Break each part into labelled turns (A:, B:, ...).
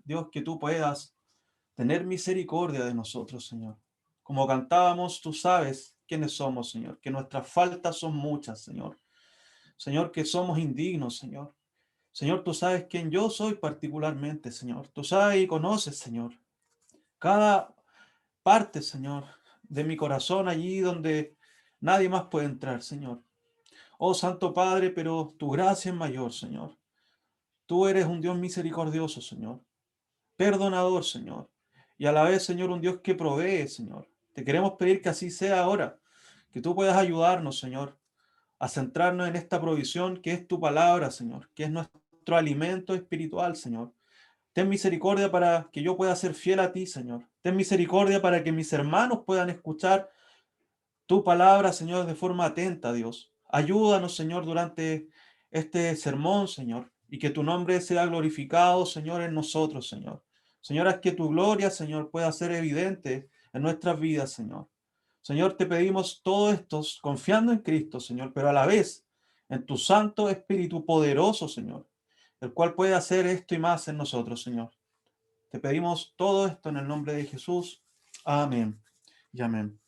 A: Dios, que tú puedas tener misericordia de nosotros, Señor. Como cantábamos, tú sabes quiénes somos, Señor, que nuestras faltas son muchas, Señor. Señor, que somos indignos, Señor. Señor, tú sabes quién yo soy particularmente, Señor. Tú sabes y conoces, Señor, cada parte, Señor, de mi corazón allí donde nadie más puede entrar, Señor. Oh Santo Padre, pero tu gracia es mayor, Señor. Tú eres un Dios misericordioso, Señor. Perdonador, Señor. Y a la vez, Señor, un Dios que provee, Señor. Te queremos pedir que así sea ahora, que tú puedas ayudarnos, Señor, a centrarnos en esta provisión que es tu palabra, Señor, que es nuestro alimento espiritual, Señor. Ten misericordia para que yo pueda ser fiel a ti, Señor. Ten misericordia para que mis hermanos puedan escuchar tu palabra, Señor, de forma atenta, Dios. Ayúdanos, Señor, durante este sermón, Señor, y que tu nombre sea glorificado, Señor, en nosotros, Señor. Señor, haz que tu gloria, Señor, pueda ser evidente en nuestras vidas, Señor. Señor, te pedimos todo esto confiando en Cristo, Señor, pero a la vez en tu Santo Espíritu poderoso, Señor, el cual puede hacer esto y más en nosotros, Señor. Te pedimos todo esto en el nombre de Jesús. Amén y amén.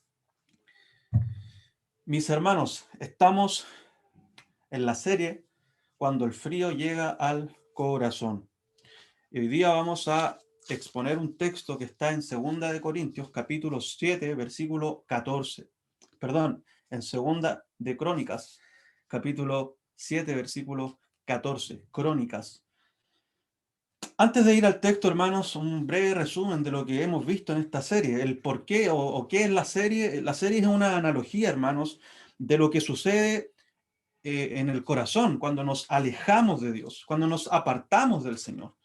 A: Mis hermanos, estamos en la serie Cuando el frío llega al corazón. Y hoy día vamos a exponer un texto que está en 2 de Corintios, capítulo 7, versículo 14. Perdón, en 2 de Crónicas, capítulo 7, versículo 14. Crónicas. Antes de ir al texto, hermanos, un breve resumen de lo que hemos visto en esta serie, el por qué o qué es la serie. La serie es una analogía, hermanos, de lo que sucede en el corazón cuando nos alejamos de Dios, cuando nos apartamos del Señor.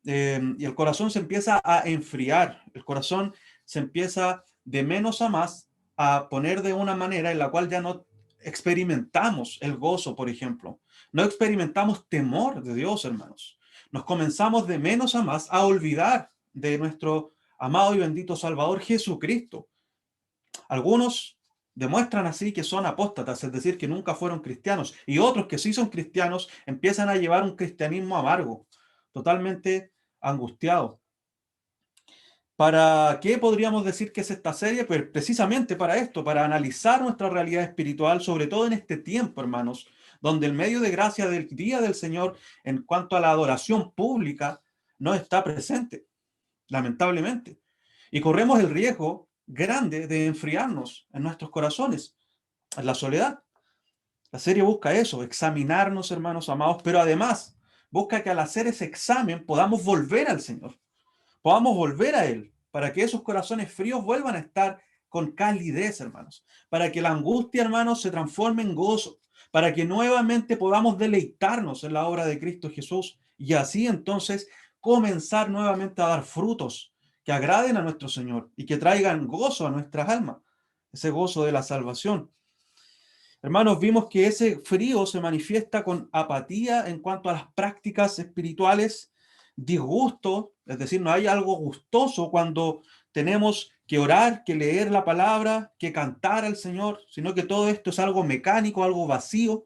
A: Y el corazón se empieza a enfriar, el corazón se empieza de menos a más a poner de una manera en la cual ya no experimentamos el gozo, por ejemplo. No experimentamos temor de Dios, hermanos. Nos comenzamos de menos a más a olvidar de nuestro amado y bendito Salvador Jesucristo. Algunos demuestran así que son apóstatas, es decir, que nunca fueron cristianos, y otros que sí son cristianos empiezan a llevar un cristianismo amargo, totalmente angustiado. ¿Para qué podríamos decir que es esta serie? Pues precisamente para esto, para analizar nuestra realidad espiritual, sobre todo en este tiempo, hermanos, donde el medio de gracia del día del Señor en cuanto a la adoración pública no está presente, lamentablemente. Y corremos el riesgo grande de enfriarnos en nuestros corazones, en la soledad. La serie busca eso, examinarnos, hermanos amados, pero además busca que al hacer ese examen podamos volver al Señor, podamos volver a Él, para que esos corazones fríos vuelvan a estar con calidez, hermanos, para que la angustia, hermanos, se transforme en gozo, para que nuevamente podamos deleitarnos en la obra de Cristo Jesús y así entonces comenzar nuevamente a dar frutos que agraden a nuestro Señor y que traigan gozo a nuestras almas, ese gozo de la salvación. Hermanos, vimos que ese frío se manifiesta con apatía en cuanto a las prácticas espirituales, disgusto, es decir, no hay algo gustoso cuando tenemos que orar, que leer la palabra, que cantar al Señor, sino que todo esto es algo mecánico, algo vacío.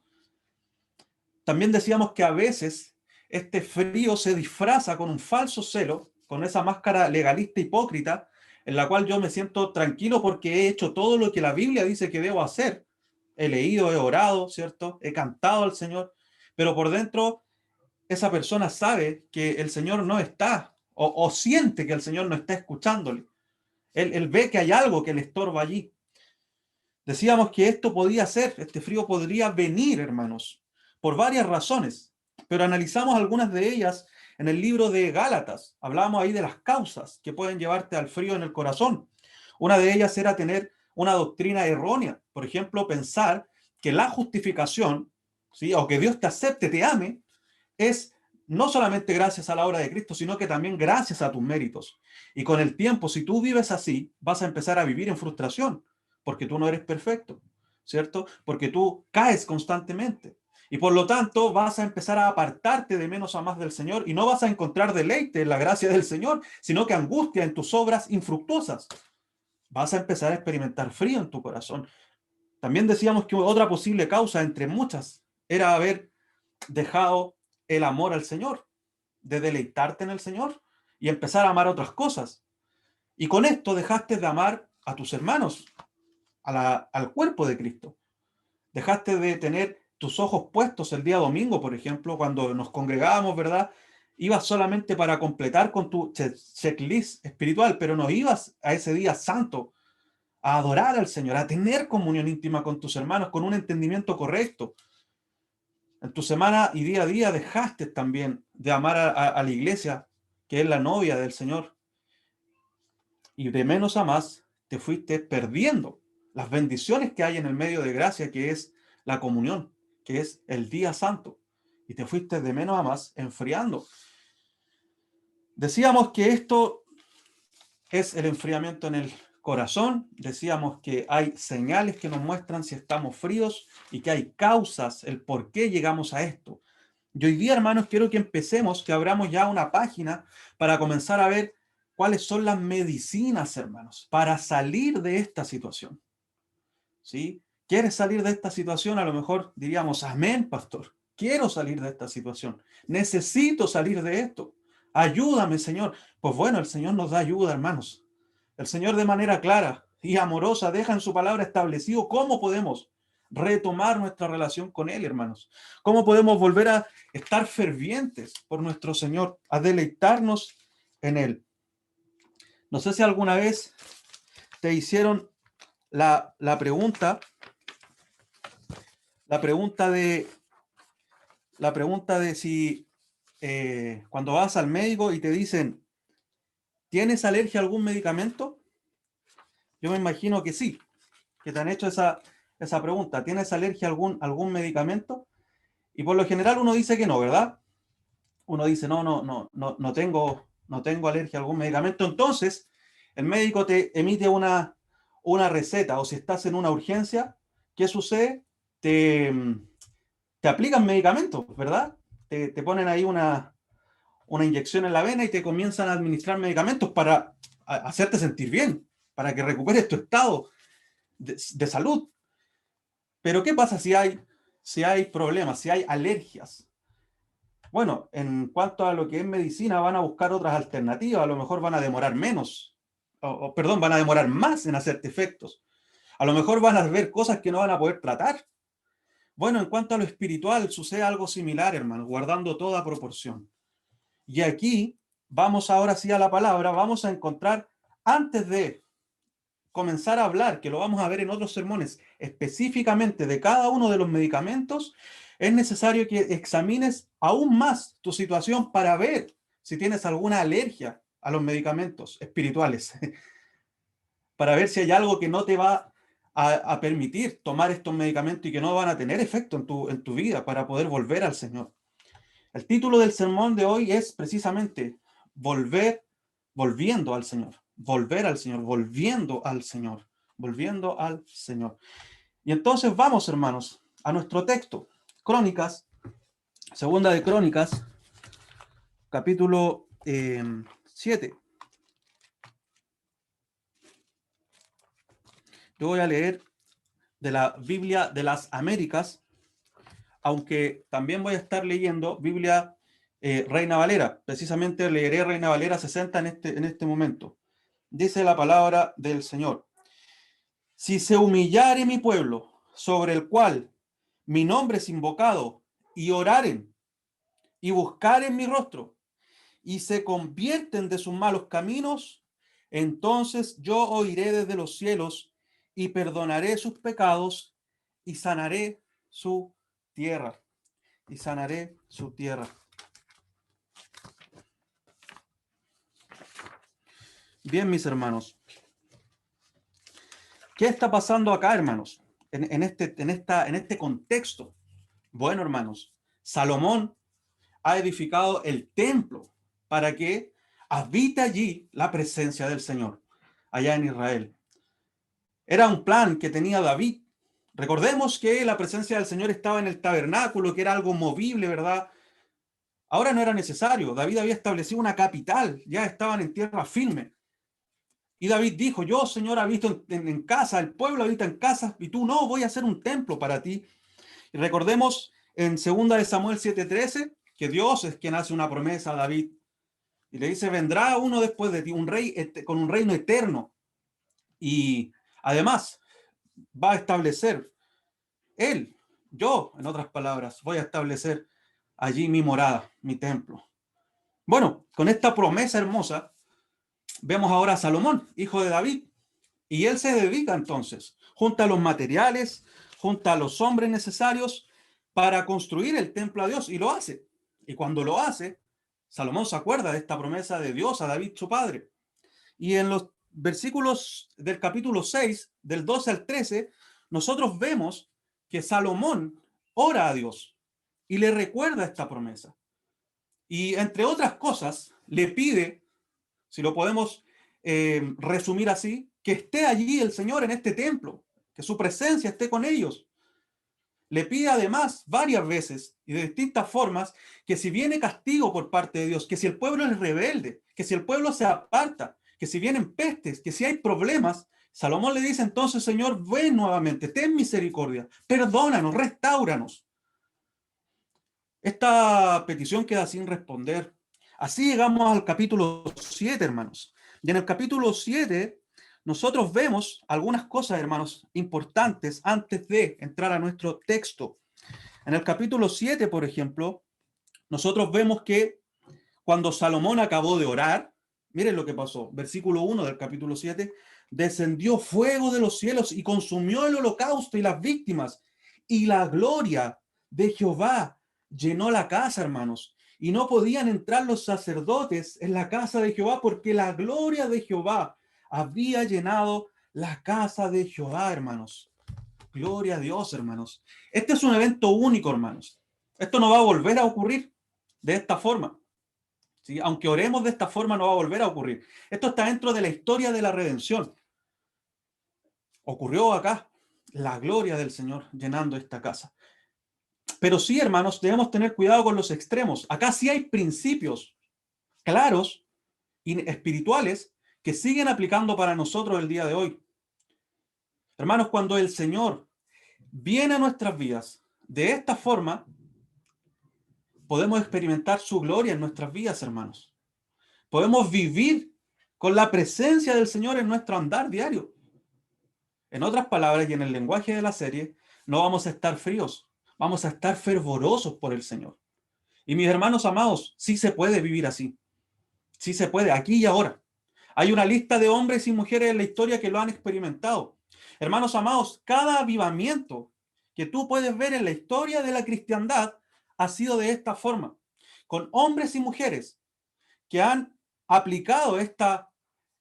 A: También decíamos que a veces este frío se disfraza con un falso celo, con esa máscara legalista hipócrita, en la cual yo me siento tranquilo porque he hecho todo lo que la Biblia dice que debo hacer. He leído, he orado, ¿cierto? He cantado al Señor, pero por dentro esa persona sabe que el Señor no está o siente que el Señor no está escuchándole. Él ve que hay algo que le estorba allí. Decíamos que esto podía ser, este frío podría venir, hermanos, por varias razones, pero analizamos algunas de ellas en el libro de Gálatas. Hablamos ahí de las causas que pueden llevarte al frío en el corazón. Una de ellas era tener una doctrina errónea, por ejemplo, pensar que la justificación, ¿sí? O que Dios te acepte, te ame, es no solamente gracias a la obra de Cristo, sino que también gracias a tus méritos. Y con el tiempo, si tú vives así, vas a empezar a vivir en frustración, porque tú no eres perfecto, ¿cierto? Porque tú caes constantemente. Y por lo tanto vas a empezar a apartarte de menos a más del Señor y no vas a encontrar deleite en la gracia del Señor, sino que angustia en tus obras infructuosas. Vas a empezar a experimentar frío en tu corazón. También decíamos que otra posible causa, entre muchas, era haber dejado el amor al Señor, de deleitarte en el Señor. y empezar a amar otras cosas. Y con esto dejaste de amar a tus hermanos, al cuerpo de Cristo. Dejaste de tener tus ojos puestos el día domingo, por ejemplo, cuando nos congregábamos, ¿verdad? Ibas solamente para completar con tu checklist espiritual, pero no ibas a ese día santo a adorar al Señor, a tener comunión íntima con tus hermanos, con un entendimiento correcto. En tu semana y día a día dejaste también de amar a la iglesia, que es la novia del Señor. Y de menos a más te fuiste perdiendo las bendiciones que hay en el medio de gracia, que es la comunión, que es el día santo. Y te fuiste de menos a más enfriando. Decíamos que esto es el enfriamiento en el corazón. Decíamos que hay señales que nos muestran si estamos fríos y que hay causas, el por qué llegamos a esto. Y hoy día, hermanos, quiero que empecemos, que abramos ya una página para comenzar a ver cuáles son las medicinas, hermanos, para salir de esta situación. ¿Sí? ¿Quieres salir de esta situación? A lo mejor diríamos, amén, pastor. Quiero salir de esta situación. Necesito salir de esto. Ayúdame, Señor. Pues bueno, el Señor nos da ayuda, hermanos. El Señor de manera clara y amorosa deja en su palabra establecido cómo podemos retomar nuestra relación con Él, hermanos. Cómo podemos volver a estar fervientes por nuestro Señor, a deleitarnos en Él. No sé si alguna vez te hicieron la pregunta de si cuando vas al médico y te dicen, ¿tienes alergia a algún medicamento? Yo me imagino que sí, que te han hecho esa pregunta. ¿Tienes alergia a algún medicamento? Y por lo general uno dice que no, ¿verdad? Uno dice, no tengo alergia a algún medicamento. Entonces, el médico te emite una receta, o si estás en una urgencia, ¿qué sucede? Te aplican medicamentos, ¿verdad? Te ponen ahí una inyección en la vena y te comienzan a administrar medicamentos para hacerte sentir bien, para que recuperes tu estado de salud. Pero ¿qué pasa si hay problemas, si hay alergias? Bueno, en cuanto a lo que es medicina, van a buscar otras alternativas, a lo mejor van a demorar menos, van a demorar más en hacerte efectos. A lo mejor van a ver cosas que no van a poder tratar. Bueno, en cuanto a lo espiritual, sucede algo similar, hermano, guardando toda proporción. Y aquí vamos ahora sí a la palabra, vamos a encontrar, antes de comenzar a hablar, que lo vamos a ver en otros sermones, específicamente de cada uno de los medicamentos, es necesario que examines aún más tu situación para ver si tienes alguna alergia a los medicamentos espirituales, para ver si hay algo que no te va a permitir tomar estos medicamentos y que no van a tener efecto en tu vida para poder volver al Señor. El título del sermón de hoy es precisamente volviendo al Señor, volver al Señor, volviendo al Señor, volviendo al Señor. Y entonces vamos, hermanos, a nuestro texto. Crónicas, segunda de Crónicas, capítulo 7. Yo voy a leer de la Biblia de las Américas, aunque también voy a estar leyendo Biblia Reina Valera. Precisamente leeré Reina Valera 60 en este momento. Dice la palabra del Señor: si se humillare mi pueblo, sobre el cual mi nombre es invocado, y oraren, y buscaren mi rostro, y se convierten de sus malos caminos, entonces yo oiré desde los cielos, y perdonaré sus pecados, y sanaré su tierra. Y sanaré su tierra. Bien, mis hermanos. ¿Qué está pasando acá, hermanos? En este contexto. Bueno, hermanos, Salomón ha edificado el templo para que habite allí la presencia del Señor, allá en Israel. Era un plan que tenía David. Recordemos que la presencia del Señor estaba en el tabernáculo, que era algo movible, ¿verdad? Ahora no era necesario. David había establecido una capital, ya estaban en tierra firme. Y David dijo, yo, Señor, habito en casa, el pueblo habita en casa, y tú no, voy a hacer un templo para ti. Y recordemos en 2 de Samuel 7:13, que Dios es quien hace una promesa a David. Y le dice, vendrá uno después de ti, un rey con un reino eterno. Y además va a establecer él, yo, en otras palabras, voy a establecer allí mi morada, mi templo. Bueno, con esta promesa hermosa, vemos ahora a Salomón, hijo de David, y él se dedica entonces, junta los materiales, junta a los hombres necesarios para construir el templo a Dios, y lo hace. Y cuando lo hace, Salomón se acuerda de esta promesa de Dios a David, su padre. Y en los versículos del capítulo 6, del 12 al 13, nosotros vemos que Salomón ora a Dios y le recuerda esta promesa. Y entre otras cosas, le pide, si lo podemos resumir así, que esté allí el Señor en este templo, que su presencia esté con ellos. Le pide además varias veces y de distintas formas que si viene castigo por parte de Dios, que si el pueblo es rebelde, que si el pueblo se aparta, que si vienen pestes, que si hay problemas, Salomón le dice entonces, Señor, ven nuevamente, ten misericordia, perdónanos, restáuranos. Esta petición queda sin responder. Así llegamos al capítulo 7, hermanos. Y en el capítulo 7 nosotros vemos algunas cosas, hermanos, importantes antes de entrar a nuestro texto. En el capítulo 7, por ejemplo, nosotros vemos que cuando Salomón acabó de orar, miren lo que pasó, versículo 1 del capítulo 7, descendió fuego de los cielos y consumió el holocausto y las víctimas, y la gloria de Jehová llenó la casa, hermanos, y no podían entrar los sacerdotes en la casa de Jehová porque la gloria de Jehová había llenado la casa de Jehová, hermanos. Gloria a Dios, hermanos. Este es un evento único, hermanos. Esto no va a volver a ocurrir de esta forma. ¿Sí? Aunque oremos de esta forma, no va a volver a ocurrir. Esto está dentro de la historia de la redención. Ocurrió acá la gloria del Señor llenando esta casa. Pero sí, hermanos, debemos tener cuidado con los extremos. Acá sí hay principios claros y espirituales que siguen aplicando para nosotros el día de hoy. Hermanos, cuando el Señor viene a nuestras vidas de esta forma, podemos experimentar su gloria en nuestras vidas, hermanos. Podemos vivir con la presencia del Señor en nuestro andar diario. En otras palabras, y en el lenguaje de la serie, no vamos a estar fríos, vamos a estar fervorosos por el Señor. Y mis hermanos amados, sí se puede vivir así. Sí se puede, aquí y ahora. Hay una lista de hombres y mujeres en la historia que lo han experimentado. Hermanos amados, cada avivamiento que tú puedes ver en la historia de la cristiandad ha sido de esta forma, con hombres y mujeres que han aplicado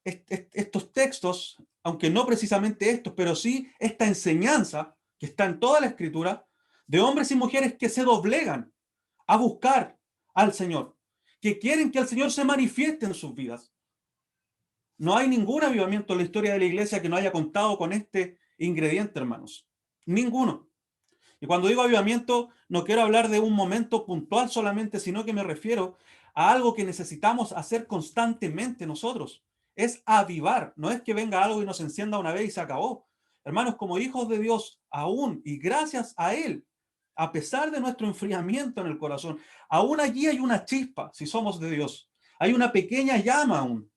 A: estos textos, aunque no precisamente estos, pero sí esta enseñanza que está en toda la escritura, de hombres y mujeres que se doblegan a buscar al Señor, que quieren que el Señor se manifieste en sus vidas. No hay ningún avivamiento en la historia de la iglesia que no haya contado con este ingrediente, hermanos. Ninguno. Y cuando digo avivamiento, no quiero hablar de un momento puntual solamente, sino que me refiero a algo que necesitamos hacer constantemente nosotros. Es avivar, no es que venga algo y nos encienda una vez y se acabó. Hermanos, como hijos de Dios, aún y gracias a Él, a pesar de nuestro enfriamiento en el corazón, aún allí hay una chispa, si somos de Dios. Hay una pequeña llama aún.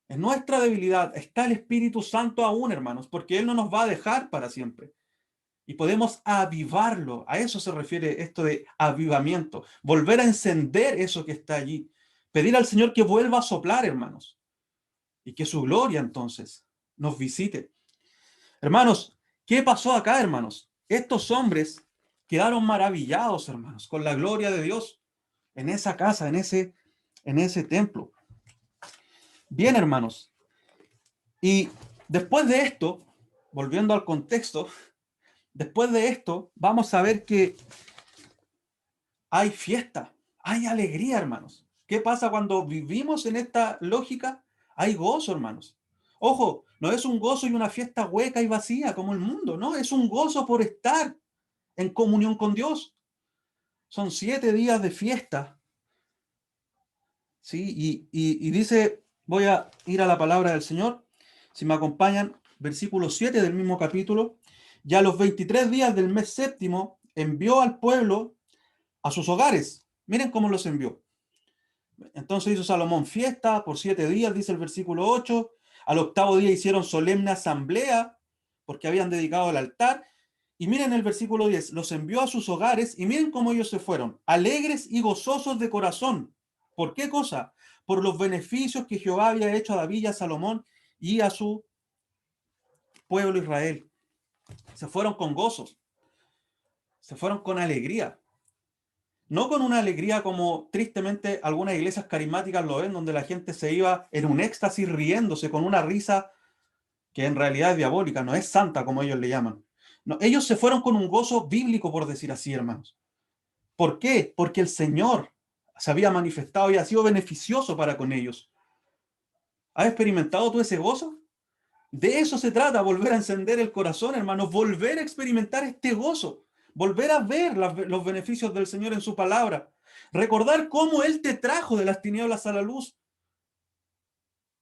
A: En nuestra debilidad está el Espíritu Santo aún, hermanos, porque Él no nos va a dejar para siempre. Y podemos avivarlo. A eso se refiere esto de avivamiento. Volver a encender eso que está allí. Pedir al Señor que vuelva a soplar, hermanos. Y que su gloria entonces nos visite. Hermanos, ¿qué pasó acá, hermanos? Estos hombres quedaron maravillados, hermanos, con la gloria de Dios en esa casa, en ese templo. Bien, hermanos. Y después de esto, volviendo al contexto, después de esto, vamos a ver que hay fiesta, hay alegría, hermanos. ¿Qué pasa cuando vivimos en esta lógica? Hay gozo, hermanos. Ojo, no es un gozo y una fiesta hueca y vacía como el mundo, no, es un gozo por estar en comunión con Dios. Son 7 días de fiesta, ¿sí? Y dice, voy a ir a la palabra del Señor, si me acompañan, versículo 7 del mismo capítulo, ya a los 23 días del mes séptimo envió al pueblo a sus hogares. Miren cómo los envió. Entonces hizo Salomón fiesta por 7 días, dice el versículo 8. Al octavo día hicieron solemne asamblea porque habían dedicado el altar. Y miren el versículo 10, los envió a sus hogares y miren cómo ellos se fueron, alegres y gozosos de corazón. ¿Por qué cosa? Por los beneficios que Jehová había hecho a David y a Salomón y a su pueblo Israel. Se fueron con gozo, se fueron con alegría. No con una alegría como tristemente algunas iglesias carismáticas lo ven, donde la gente se iba en un éxtasis riéndose con una risa que en realidad es diabólica, no es santa como ellos le llaman. No, ellos se fueron con un gozo bíblico, por decir así, hermanos. ¿Por qué? Porque el Señor se había manifestado y ha sido beneficioso para con ellos. ¿Has experimentado tú ese gozo? De eso se trata, volver a encender el corazón, hermanos, volver a experimentar este gozo, volver a ver los beneficios del Señor en su palabra, recordar cómo Él te trajo de las tinieblas a la luz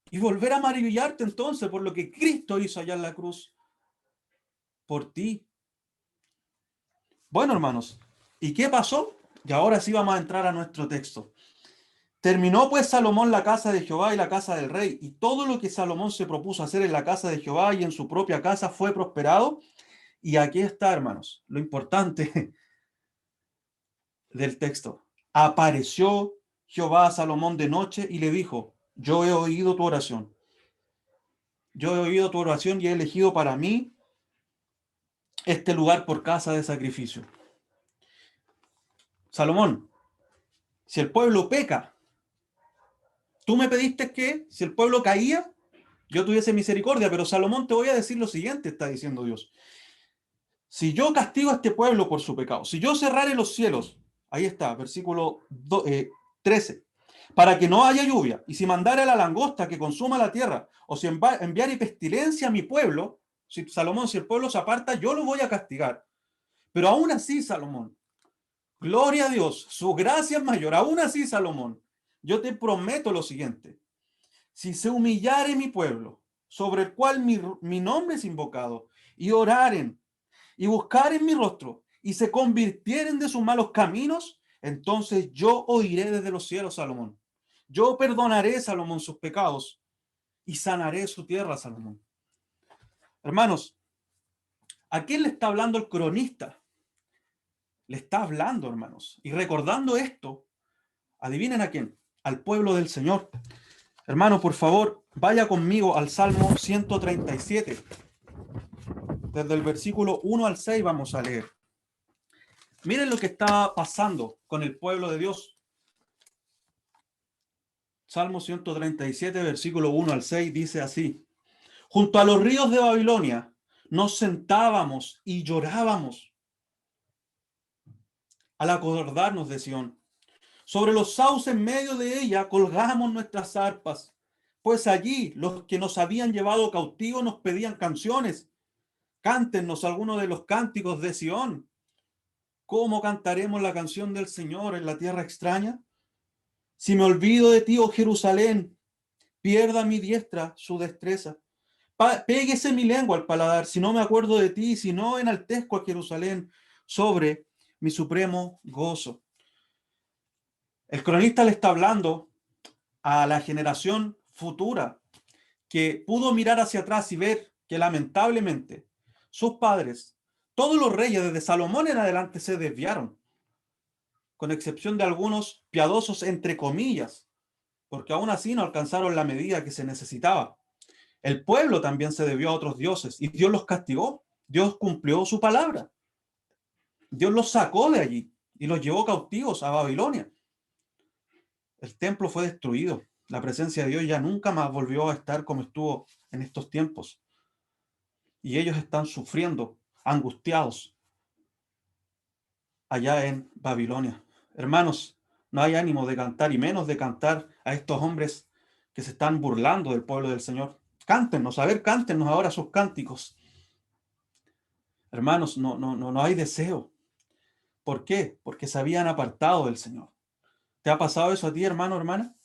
A: y volver a maravillarte entonces por lo que Cristo hizo allá en la cruz por ti. Bueno, hermanos, ¿y qué pasó? Y ahora sí vamos a entrar a nuestro texto. Terminó pues Salomón la casa de Jehová y la casa del rey, y todo lo que Salomón se propuso hacer en la casa de Jehová y en su propia casa fue prosperado. Y aquí está, hermanos, lo importante del texto. Apareció Jehová a Salomón de noche y le dijo, yo he oído tu oración. Yo he oído tu oración y he elegido para mí este lugar por casa de sacrificio. Salomón, si el pueblo peca, tú me pediste que si el pueblo caía, yo tuviese misericordia, pero Salomón te voy a decir lo siguiente, está diciendo Dios. Si yo castigo a este pueblo por su pecado, si yo cerrare los cielos, ahí está, versículo 13, para que no haya lluvia, y si mandare la langosta que consuma la tierra, o si enviare pestilencia a mi pueblo, si Salomón, si el pueblo se aparta, yo lo voy a castigar. Pero aún así, Salomón, gloria a Dios, su gracia es mayor. Aún así, Salomón, yo te prometo lo siguiente. Si se humillare mi pueblo, sobre el cual mi nombre es invocado, y oraren, y buscaren mi rostro, y se convirtieren de sus malos caminos, entonces yo oiré desde los cielos, Salomón. Yo perdonaré, Salomón, sus pecados, y sanaré su tierra, Salomón. Hermanos, ¿a quién le está hablando el cronista? Le está hablando, hermanos. Y recordando esto, adivinen a quién, al pueblo del Señor. Hermano, por favor, vaya conmigo al Salmo 137. Desde el versículo 1 al 6 vamos a leer. Miren lo que está pasando con el pueblo de Dios. Salmo 137, versículo 1 al 6 dice así. Junto a los ríos de Babilonia nos sentábamos y llorábamos al acordarnos de Sión. Sobre los sauces en medio de ella colgamos nuestras arpas, pues allí los que nos habían llevado cautivos nos pedían canciones. Cántenos algunos de los cánticos de Sión. ¿Cómo cantaremos la canción del Señor en la tierra extraña? Si me olvido de ti, oh Jerusalén, pierda mi diestra su destreza. Péguese mi lengua al paladar, si no me acuerdo de ti, si no enaltezco a Jerusalén sobre mi supremo gozo. El cronista le está hablando a la generación futura que pudo mirar hacia atrás y ver que lamentablemente sus padres, todos los reyes desde Salomón en adelante se desviaron, con excepción de algunos piadosos entre comillas, porque aún así no alcanzaron la medida que se necesitaba. El pueblo también se debió a otros dioses y Dios los castigó. Dios cumplió su palabra. Dios los sacó de allí y los llevó cautivos a Babilonia. El templo fue destruido. La presencia de Dios ya nunca más volvió a estar como estuvo en estos tiempos. Y ellos están sufriendo, angustiados, allá en Babilonia. Hermanos, no hay ánimo de cantar y menos de cantar a estos hombres que se están burlando del pueblo del Señor. Cántenos, a ver, cántenos ahora sus cánticos. Hermanos, no hay deseo. ¿Por qué? Porque se habían apartado del Señor. ¿Te ha pasado eso a ti, hermano, hermana?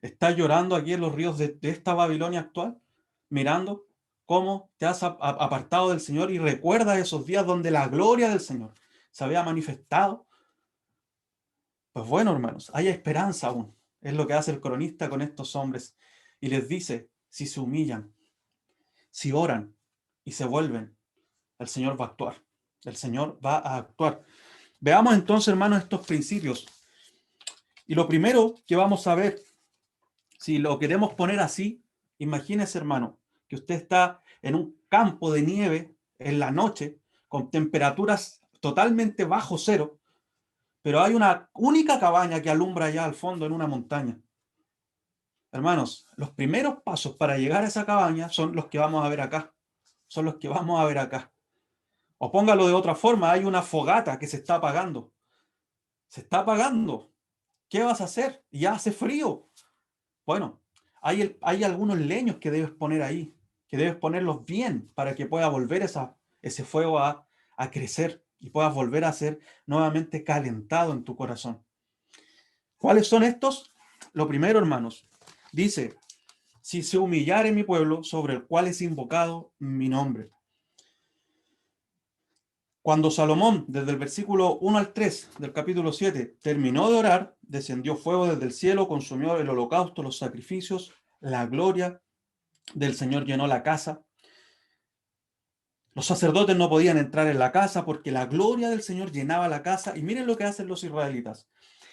A: ¿Estás llorando aquí en los ríos de esta Babilonia actual? Mirando cómo te has apartado del Señor y recuerdas esos días donde la gloria del Señor se había manifestado. Pues bueno, hermanos, hay esperanza aún. Es lo que hace el cronista con estos hombres. Y les dice, si se humillan, si oran y se vuelven, el Señor va a actuar. El Señor va a actuar. Veamos entonces, hermanos, estos principios. Y lo primero que vamos a ver, si lo queremos poner así, imagínese, hermano, que usted está en un campo de nieve en la noche, con temperaturas totalmente bajo cero, pero hay una única cabaña que alumbra allá al fondo en una montaña. Hermanos, los primeros pasos para llegar a esa cabaña son los que vamos a ver acá. Son los que vamos a ver acá. O póngalo de otra forma, hay una fogata que se está apagando. Se está apagando. ¿Qué vas a hacer? Ya hace frío. Bueno, hay algunos leños que debes poner ahí, que debes ponerlos bien para que pueda volver ese fuego a crecer y puedas volver a ser nuevamente calentado en tu corazón. ¿Cuáles son estos? Lo primero, hermanos, dice, si se humillare mi pueblo sobre el cual es invocado mi nombre. Cuando Salomón, desde el versículo 1 al 3 del capítulo 7, terminó de orar, descendió fuego desde el cielo, consumió el holocausto, los sacrificios, la gloria del Señor llenó la casa. Los sacerdotes no podían entrar en la casa porque la gloria del Señor llenaba la casa. Y miren lo que hacen los israelitas.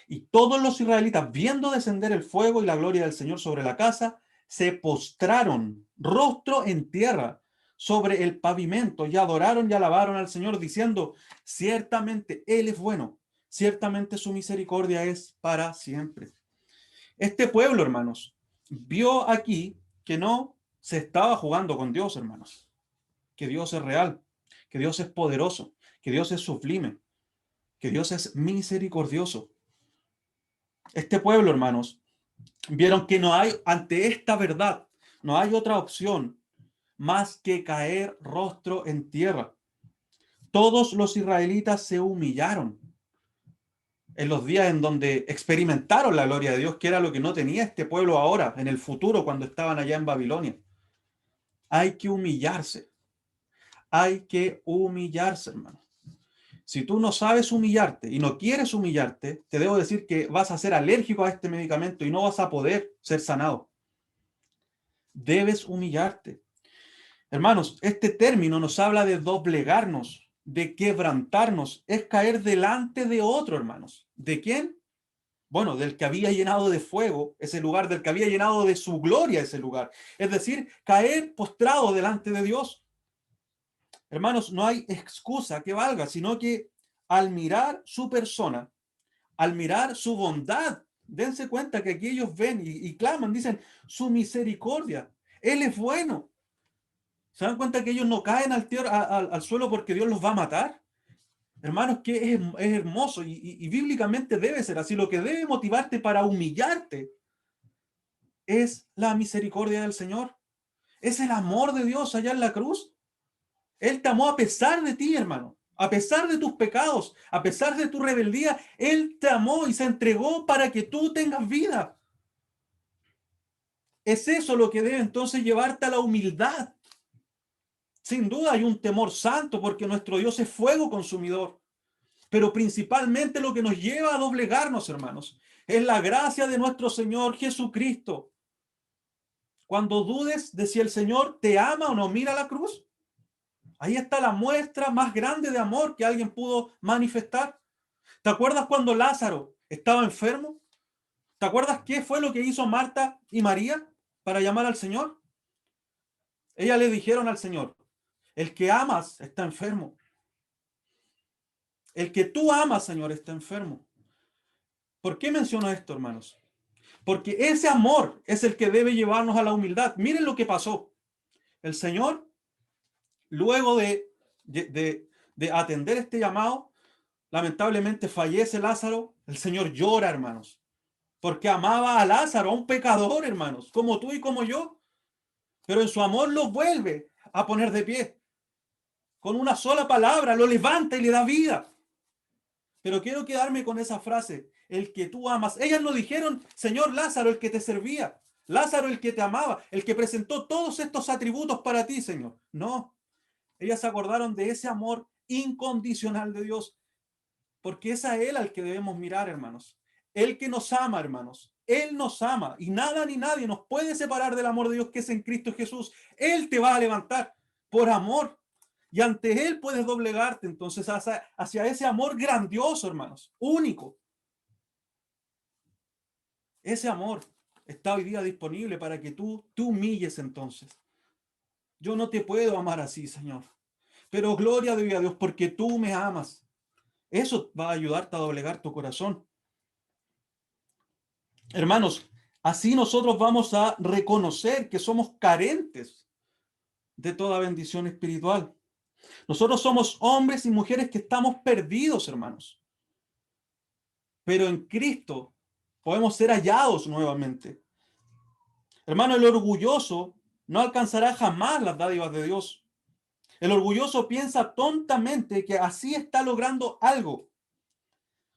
A: Y todos los israelitas, viendo descender el fuego y la gloria del Señor sobre la casa, se postraron rostro en tierra sobre el pavimento y adoraron y alabaron al Señor diciendo, ciertamente Él es bueno, ciertamente su misericordia es para siempre. Este pueblo, hermanos, vio aquí que no se estaba jugando con Dios, hermanos, que Dios es real, que Dios es poderoso, que Dios es sublime, que Dios es misericordioso. Este pueblo, hermanos, vieron que no hay, ante esta verdad, no hay otra opción más que caer rostro en tierra. Todos los israelitas se humillaron en los días en donde experimentaron la gloria de Dios, que era lo que no tenía este pueblo ahora, en el futuro, cuando estaban allá en Babilonia. Hay que humillarse. Hay que humillarse, hermano. Si tú no sabes humillarte y no quieres humillarte, te debo decir que vas a ser alérgico a este medicamento y no vas a poder ser sanado. Debes humillarte. Hermanos, este término nos habla de doblegarnos, de quebrantarnos, es caer delante de otro, hermanos. ¿De quién? Bueno, del que había llenado de fuego ese lugar, del que había llenado de su gloria ese lugar. Es decir, caer postrado delante de Dios. Hermanos, no hay excusa que valga, sino que al mirar su persona, al mirar su bondad, dense cuenta que aquí ellos ven y claman, dicen, su misericordia, Él es bueno. ¿Se dan cuenta que ellos no caen al suelo porque Dios los va a matar? Hermanos, que es hermoso y bíblicamente debe ser así. Lo que debe motivarte para humillarte es la misericordia del Señor. Es el amor de Dios allá en la cruz. Él te amó a pesar de ti, hermano. A pesar de tus pecados, a pesar de tu rebeldía, Él te amó y se entregó para que tú tengas vida. Es eso lo que debe entonces llevarte a la humildad. Sin duda hay un temor santo porque nuestro Dios es fuego consumidor. Pero principalmente lo que nos lleva a doblegarnos, hermanos, es la gracia de nuestro Señor Jesucristo. Cuando dudes de si el Señor te ama o no, mira la cruz. Ahí está la muestra más grande de amor que alguien pudo manifestar. ¿Te acuerdas cuando Lázaro estaba enfermo? ¿Te acuerdas qué fue lo que hizo Marta y María para llamar al Señor? Ellas le dijeron al Señor, el que amas está enfermo. El que tú amas, Señor, está enfermo. ¿Por qué menciono esto, hermanos? Porque ese amor es el que debe llevarnos a la humildad. Miren lo que pasó. El Señor, luego de atender este llamado, lamentablemente fallece Lázaro. El Señor llora, hermanos, porque amaba a Lázaro, a un pecador, hermanos, como tú y como yo. Pero en su amor lo vuelve a poner de pie. Con una sola palabra lo levanta y le da vida. Pero quiero quedarme con esa frase, el que tú amas. Ellas no dijeron, Señor Lázaro, el que te servía, Lázaro, el que te amaba, el que presentó todos estos atributos para ti, Señor. No, ellas se acordaron de ese amor incondicional de Dios, porque es a Él al que debemos mirar, hermanos. el que nos ama, hermanos. Él nos ama y nada ni nadie nos puede separar del amor de Dios que es en Cristo Jesús. Él te va a levantar por amor y ante Él puedes doblegarte entonces hacia ese amor grandioso, hermanos, único. Ese amor está hoy día disponible para que tú te humilles entonces. Yo no te puedo amar así, Señor, pero gloria a Dios porque tú me amas. Eso va a ayudarte a doblegar tu corazón. Hermanos, así nosotros vamos a reconocer que somos carentes de toda bendición espiritual. Nosotros somos hombres y mujeres que estamos perdidos, hermanos. Pero en Cristo podemos ser hallados nuevamente. Hermano, el orgulloso no alcanzará jamás las dádivas de Dios. El orgulloso piensa tontamente que así está logrando algo,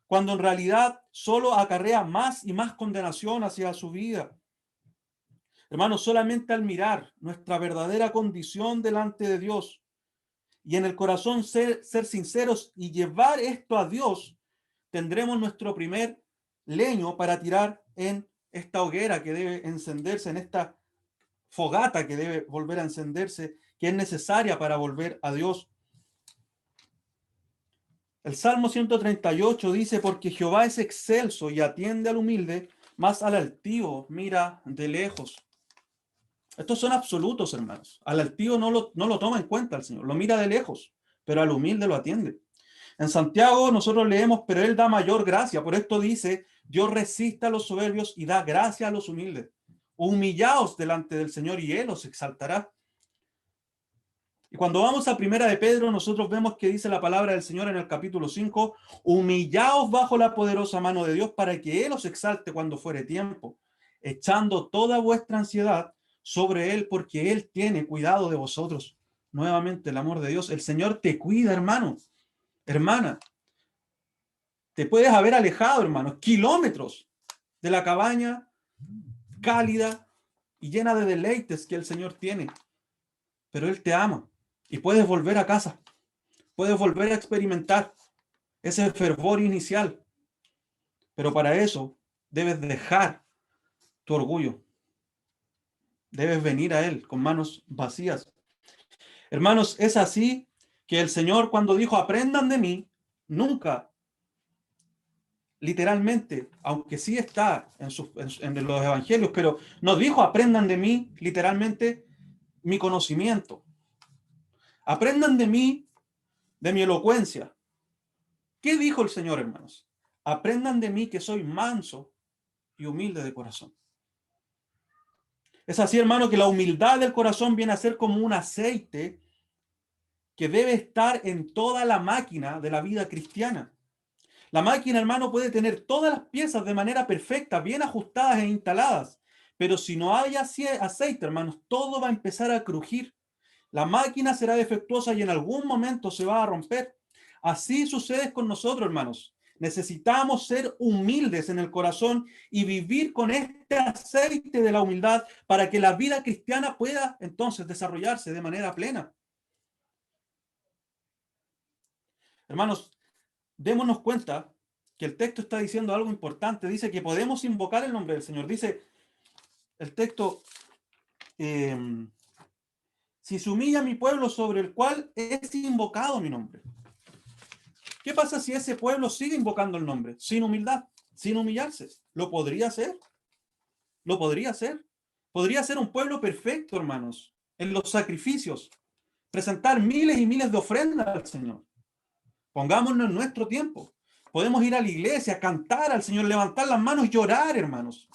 A: cuando en realidad solo acarrea más y más condenación hacia su vida. Hermanos, solamente al mirar nuestra verdadera condición delante de Dios y en el corazón ser sinceros y llevar esto a Dios, tendremos nuestro primer leño para tirar en esta hoguera que debe encenderse, en esta fogata que debe volver a encenderse, que es necesaria para volver a Dios. El Salmo 138 dice, porque Jehová es excelso y atiende al humilde, mas al altivo mira de lejos. Estos son absolutos, hermanos. Al altivo no lo toma en cuenta el Señor, lo mira de lejos, pero al humilde lo atiende. En Santiago nosotros leemos, pero Él da mayor gracia. Por esto dice, Dios resiste a los soberbios y da gracia a los humildes. Humillaos delante del Señor y Él os exaltará. Y cuando vamos a Primera de Pedro, nosotros vemos que dice la palabra del Señor en el capítulo 5, humillaos bajo la poderosa mano de Dios para que Él os exalte cuando fuere tiempo, echando toda vuestra ansiedad sobre Él porque Él tiene cuidado de vosotros. Nuevamente el amor de Dios, el Señor te cuida, hermano, hermana. Te puedes haber alejado, hermanos, kilómetros de la cabaña cálida y llena de deleites que el Señor tiene, pero Él te ama y puedes volver a casa, puedes volver a experimentar ese fervor inicial, pero para eso debes dejar tu orgullo, debes venir a Él con manos vacías. Hermanos, es así que el Señor cuando dijo aprendan de mí, nunca literalmente, aunque sí está en los evangelios, pero no dijo aprendan de mí literalmente mi conocimiento. Aprendan de mí, de mi elocuencia. ¿Qué dijo el Señor, hermanos? Aprendan de mí que soy manso y humilde de corazón. Es así, hermano, que la humildad del corazón viene a ser como un aceite que debe estar en toda la máquina de la vida cristiana. La máquina, hermano, puede tener todas las piezas de manera perfecta, bien ajustadas e instaladas, pero si no hay aceite, hermanos, todo va a empezar a crujir. La máquina será defectuosa y en algún momento se va a romper. Así sucede con nosotros, hermanos. Necesitamos ser humildes en el corazón y vivir con este aceite de la humildad para que la vida cristiana pueda entonces desarrollarse de manera plena. Hermanos, démonos cuenta que el texto está diciendo algo importante. Dice que podemos invocar el nombre del Señor. Dice el texto, si se humilla mi pueblo sobre el cual es invocado mi nombre. ¿Qué pasa si ese pueblo sigue invocando el nombre sin humildad, sin humillarse? ¿Lo podría hacer? ¿Lo podría hacer? Podría ser un pueblo perfecto, hermanos, en los sacrificios, presentar miles y miles de ofrendas al Señor. Pongámonos en nuestro tiempo. Podemos ir a la iglesia, cantar al Señor, levantar las manos, llorar, hermanos.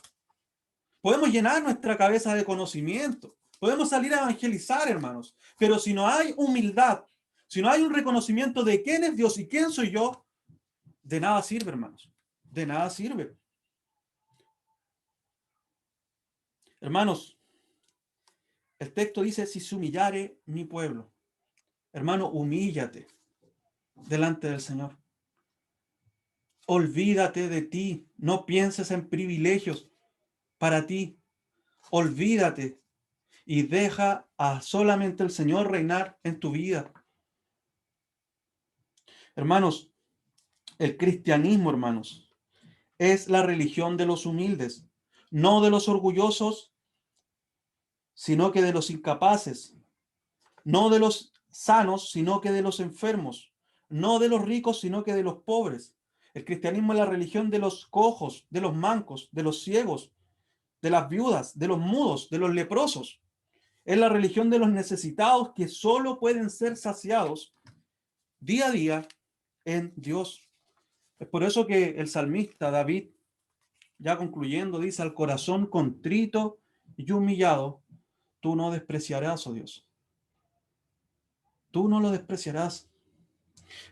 A: Podemos llenar nuestra cabeza de conocimiento. Podemos salir a evangelizar, hermanos. Pero si no hay humildad, si no hay un reconocimiento de quién es Dios y quién soy yo, de nada sirve, hermanos. De nada sirve. Hermanos, el texto dice, si se humillare mi pueblo. Hermano, humíllate delante del Señor. Olvídate de ti. No pienses en privilegios para ti. Olvídate y deja a solamente el Señor reinar en tu vida. Hermanos, el cristianismo, hermanos, es la religión de los humildes, no de los orgullosos, sino que de los incapaces, no de los sanos, sino que de los enfermos, no de los ricos, sino que de los pobres. El cristianismo es la religión de los cojos, de los mancos, de los ciegos, de las viudas, de los mudos, de los leprosos. Es la religión de los necesitados que solo pueden ser saciados día a día en Dios. Es por eso que el salmista David, ya concluyendo, dice: al corazón contrito y humillado, tú no despreciarás, oh Dios. Tú no lo despreciarás.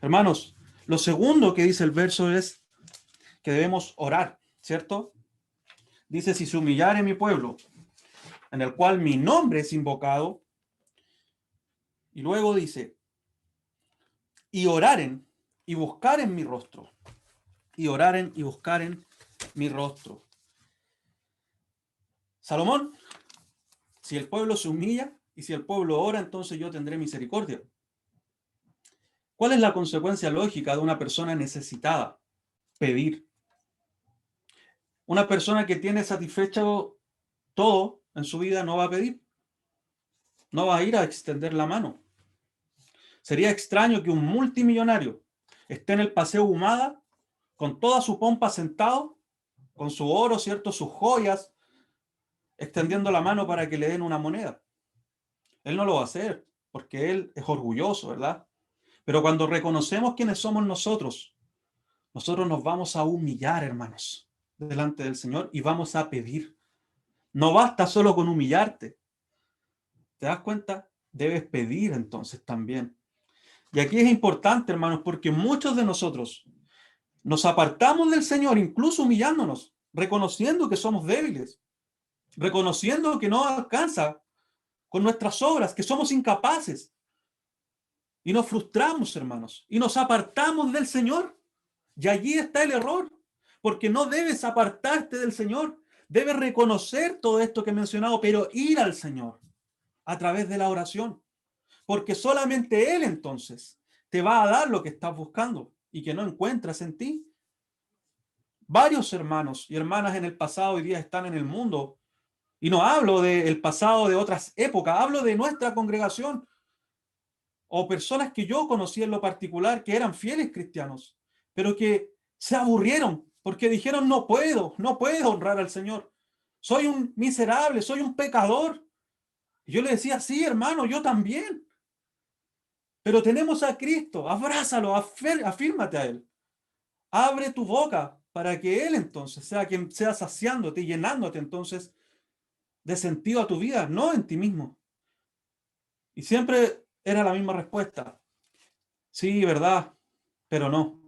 A: Hermanos, lo segundo que dice el verso es que debemos orar, ¿cierto? Dice: si se humillare mi pueblo, en el cual mi nombre es invocado. Y luego dice: y oraren y buscaren mi rostro. Y oraren y buscaren mi rostro. Salomón: si el pueblo se humilla y si el pueblo ora, entonces yo tendré misericordia. ¿Cuál es la consecuencia lógica de una persona necesitada? Pedir. Una persona que tiene satisfecho todo en su vida no va a pedir. No va a ir a extender la mano. Sería extraño que un multimillonario esté en el Paseo Humada con toda su pompa sentado, con su oro, ¿cierto?, sus joyas, extendiendo la mano para que le den una moneda. Él no lo va a hacer porque él es orgulloso, ¿verdad? Pero cuando reconocemos quiénes somos nosotros nos vamos a humillar, hermanos, delante del Señor y vamos a pedir. No basta solo con humillarte. ¿Te das cuenta? Debes pedir entonces también. Y aquí es importante, hermanos, porque muchos de nosotros nos apartamos del Señor, incluso humillándonos, reconociendo que somos débiles, reconociendo que no alcanza con nuestras obras, que somos incapaces. Y nos frustramos, hermanos, y nos apartamos del Señor. Y allí está el error, porque no debes apartarte del Señor. Debes reconocer todo esto que he mencionado, pero ir al Señor a través de la oración, porque solamente Él entonces te va a dar lo que estás buscando y que no encuentras en ti. Varios hermanos y hermanas en el pasado hoy día están en el mundo, y no hablo del pasado de otras épocas, hablo de nuestra congregación o personas que yo conocí en lo particular que eran fieles cristianos, pero que se aburrieron porque dijeron: no puedo honrar al Señor. Soy un miserable, soy un pecador. Y yo le decía: sí, hermano, yo también. Pero tenemos a Cristo, abrázalo, afírmate a Él. Abre tu boca para que Él entonces sea quien sea saciándote y llenándote entonces de sentido a tu vida, no en ti mismo. Y siempre era la misma respuesta: sí, verdad, pero no.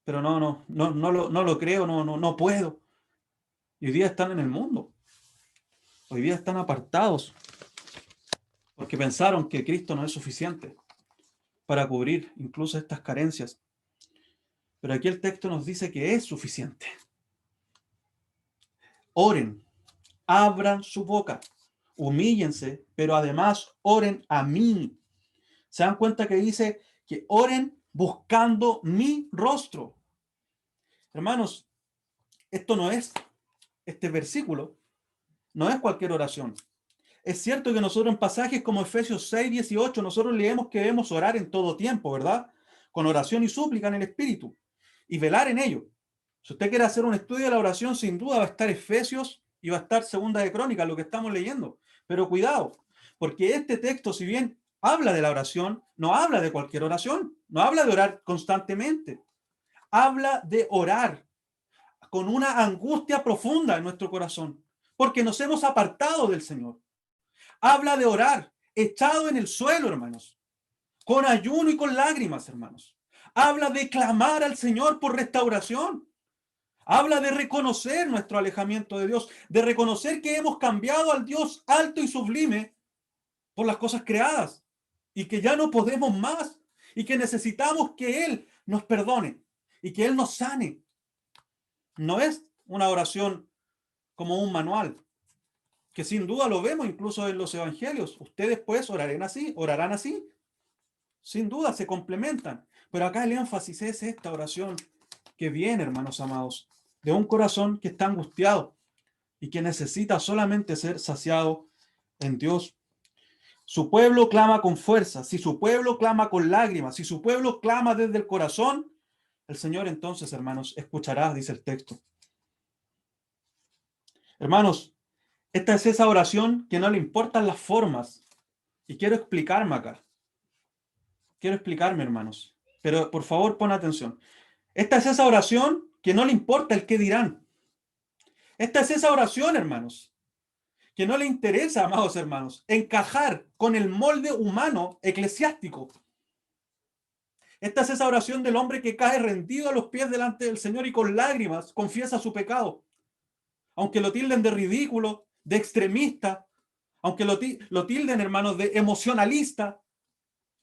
A: Pero no lo creo, no puedo. Y hoy día están en el mundo. Hoy día están apartados porque pensaron que Cristo no es suficiente para cubrir incluso estas carencias. Pero aquí el texto nos dice que es suficiente. Oren, abran su boca, humíllense, pero además oren a mí. ¿Se dan cuenta que dice que oren buscando mi rostro? Hermanos, esto no es, este versículo no es cualquier oración. Es cierto que nosotros en pasajes como Efesios 6:18 nosotros leemos que debemos orar en todo tiempo, ¿verdad? Con oración y súplica en el Espíritu y velar en ello. Si usted quiere hacer un estudio de la oración, sin duda va a estar Efesios y va a estar Segunda de Crónicas, lo que estamos leyendo. Pero cuidado, porque este texto, si bien habla de la oración, no habla de cualquier oración, no habla de orar constantemente. Habla de orar con una angustia profunda en nuestro corazón, porque nos hemos apartado del Señor. Habla de orar echado en el suelo, hermanos, con ayuno y con lágrimas, hermanos. Habla de clamar al Señor por restauración. Habla de reconocer nuestro alejamiento de Dios, de reconocer que hemos cambiado al Dios alto y sublime por las cosas creadas y que ya no podemos más y que necesitamos que Él nos perdone y que Él nos sane. No es una oración como un manual, que sin duda lo vemos incluso en los evangelios. Ustedes pues orarán así. Sin duda se complementan. Pero acá el énfasis es esta oración que viene, hermanos amados, de un corazón que está angustiado y que necesita solamente ser saciado en Dios. Su pueblo clama con fuerza. Si su pueblo clama con lágrimas, si su pueblo clama desde el corazón, el Señor entonces, hermanos, escuchará, dice el texto. Hermanos, esta es esa oración que no le importan las formas. Y quiero explicarme acá. Quiero explicarme, hermanos. Pero por favor, pon atención. Esta es esa oración que no le importa el qué dirán. Esta es esa oración, hermanos, que no le interesa, amados hermanos, encajar con el molde humano eclesiástico. Esta es esa oración del hombre que cae rendido a los pies delante del Señor y con lágrimas confiesa su pecado. Aunque lo tilden de ridículo, de extremista, aunque lo tilden, hermanos, de emocionalista,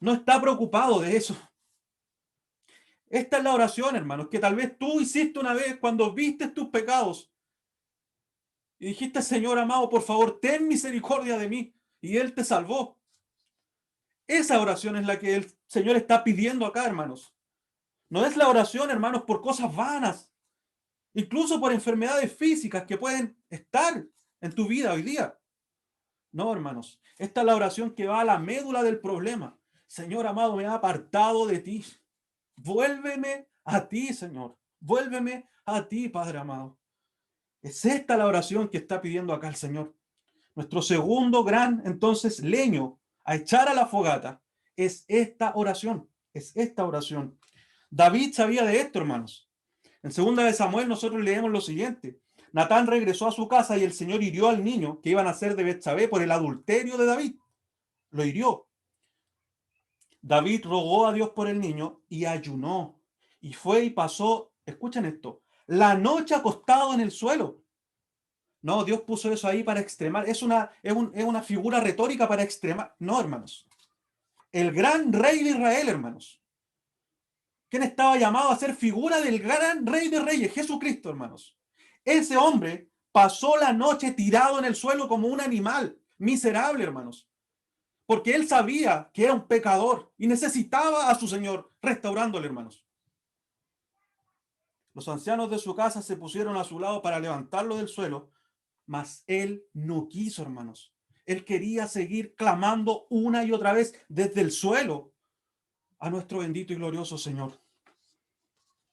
A: no está preocupado de eso. Esta es la oración, hermanos, que tal vez tú hiciste una vez cuando viste tus pecados y dijiste, Señor amado, por favor, ten misericordia de mí. Y Él te salvó. Esa oración es la que el Señor está pidiendo acá, hermanos. No es la oración, hermanos, por cosas vanas, incluso por enfermedades físicas que pueden estar en tu vida hoy día. No, hermanos, esta es la oración que va a la médula del problema. Señor amado, me he apartado de ti. Vuélveme a ti, Señor. Vuélveme a ti, Padre amado. Es esta la oración que está pidiendo acá el Señor. Nuestro segundo gran, entonces, leño a echar a la fogata es esta oración. Es esta oración. David sabía de esto, hermanos. En 2 Samuel nosotros leemos lo siguiente. Natán regresó a su casa y el Señor hirió al niño que iba a nacer de Betsabé por el adulterio de David. Lo hirió. David rogó a Dios por el niño y ayunó. Y fue y pasó, escuchen esto, la noche acostado en el suelo. No, Dios puso eso ahí para extremar. Es una figura retórica para extremar. No, hermanos. El gran rey de Israel, hermanos. ¿Quién estaba llamado a ser figura del gran rey de reyes? Jesucristo, hermanos. Ese hombre pasó la noche tirado en el suelo como un animal. Miserable, hermanos. Porque él sabía que era un pecador y necesitaba a su Señor restaurándole, hermanos. Los ancianos de su casa se pusieron a su lado para levantarlo del suelo, mas él no quiso, hermanos. Él quería seguir clamando una y otra vez desde el suelo a nuestro bendito y glorioso Señor.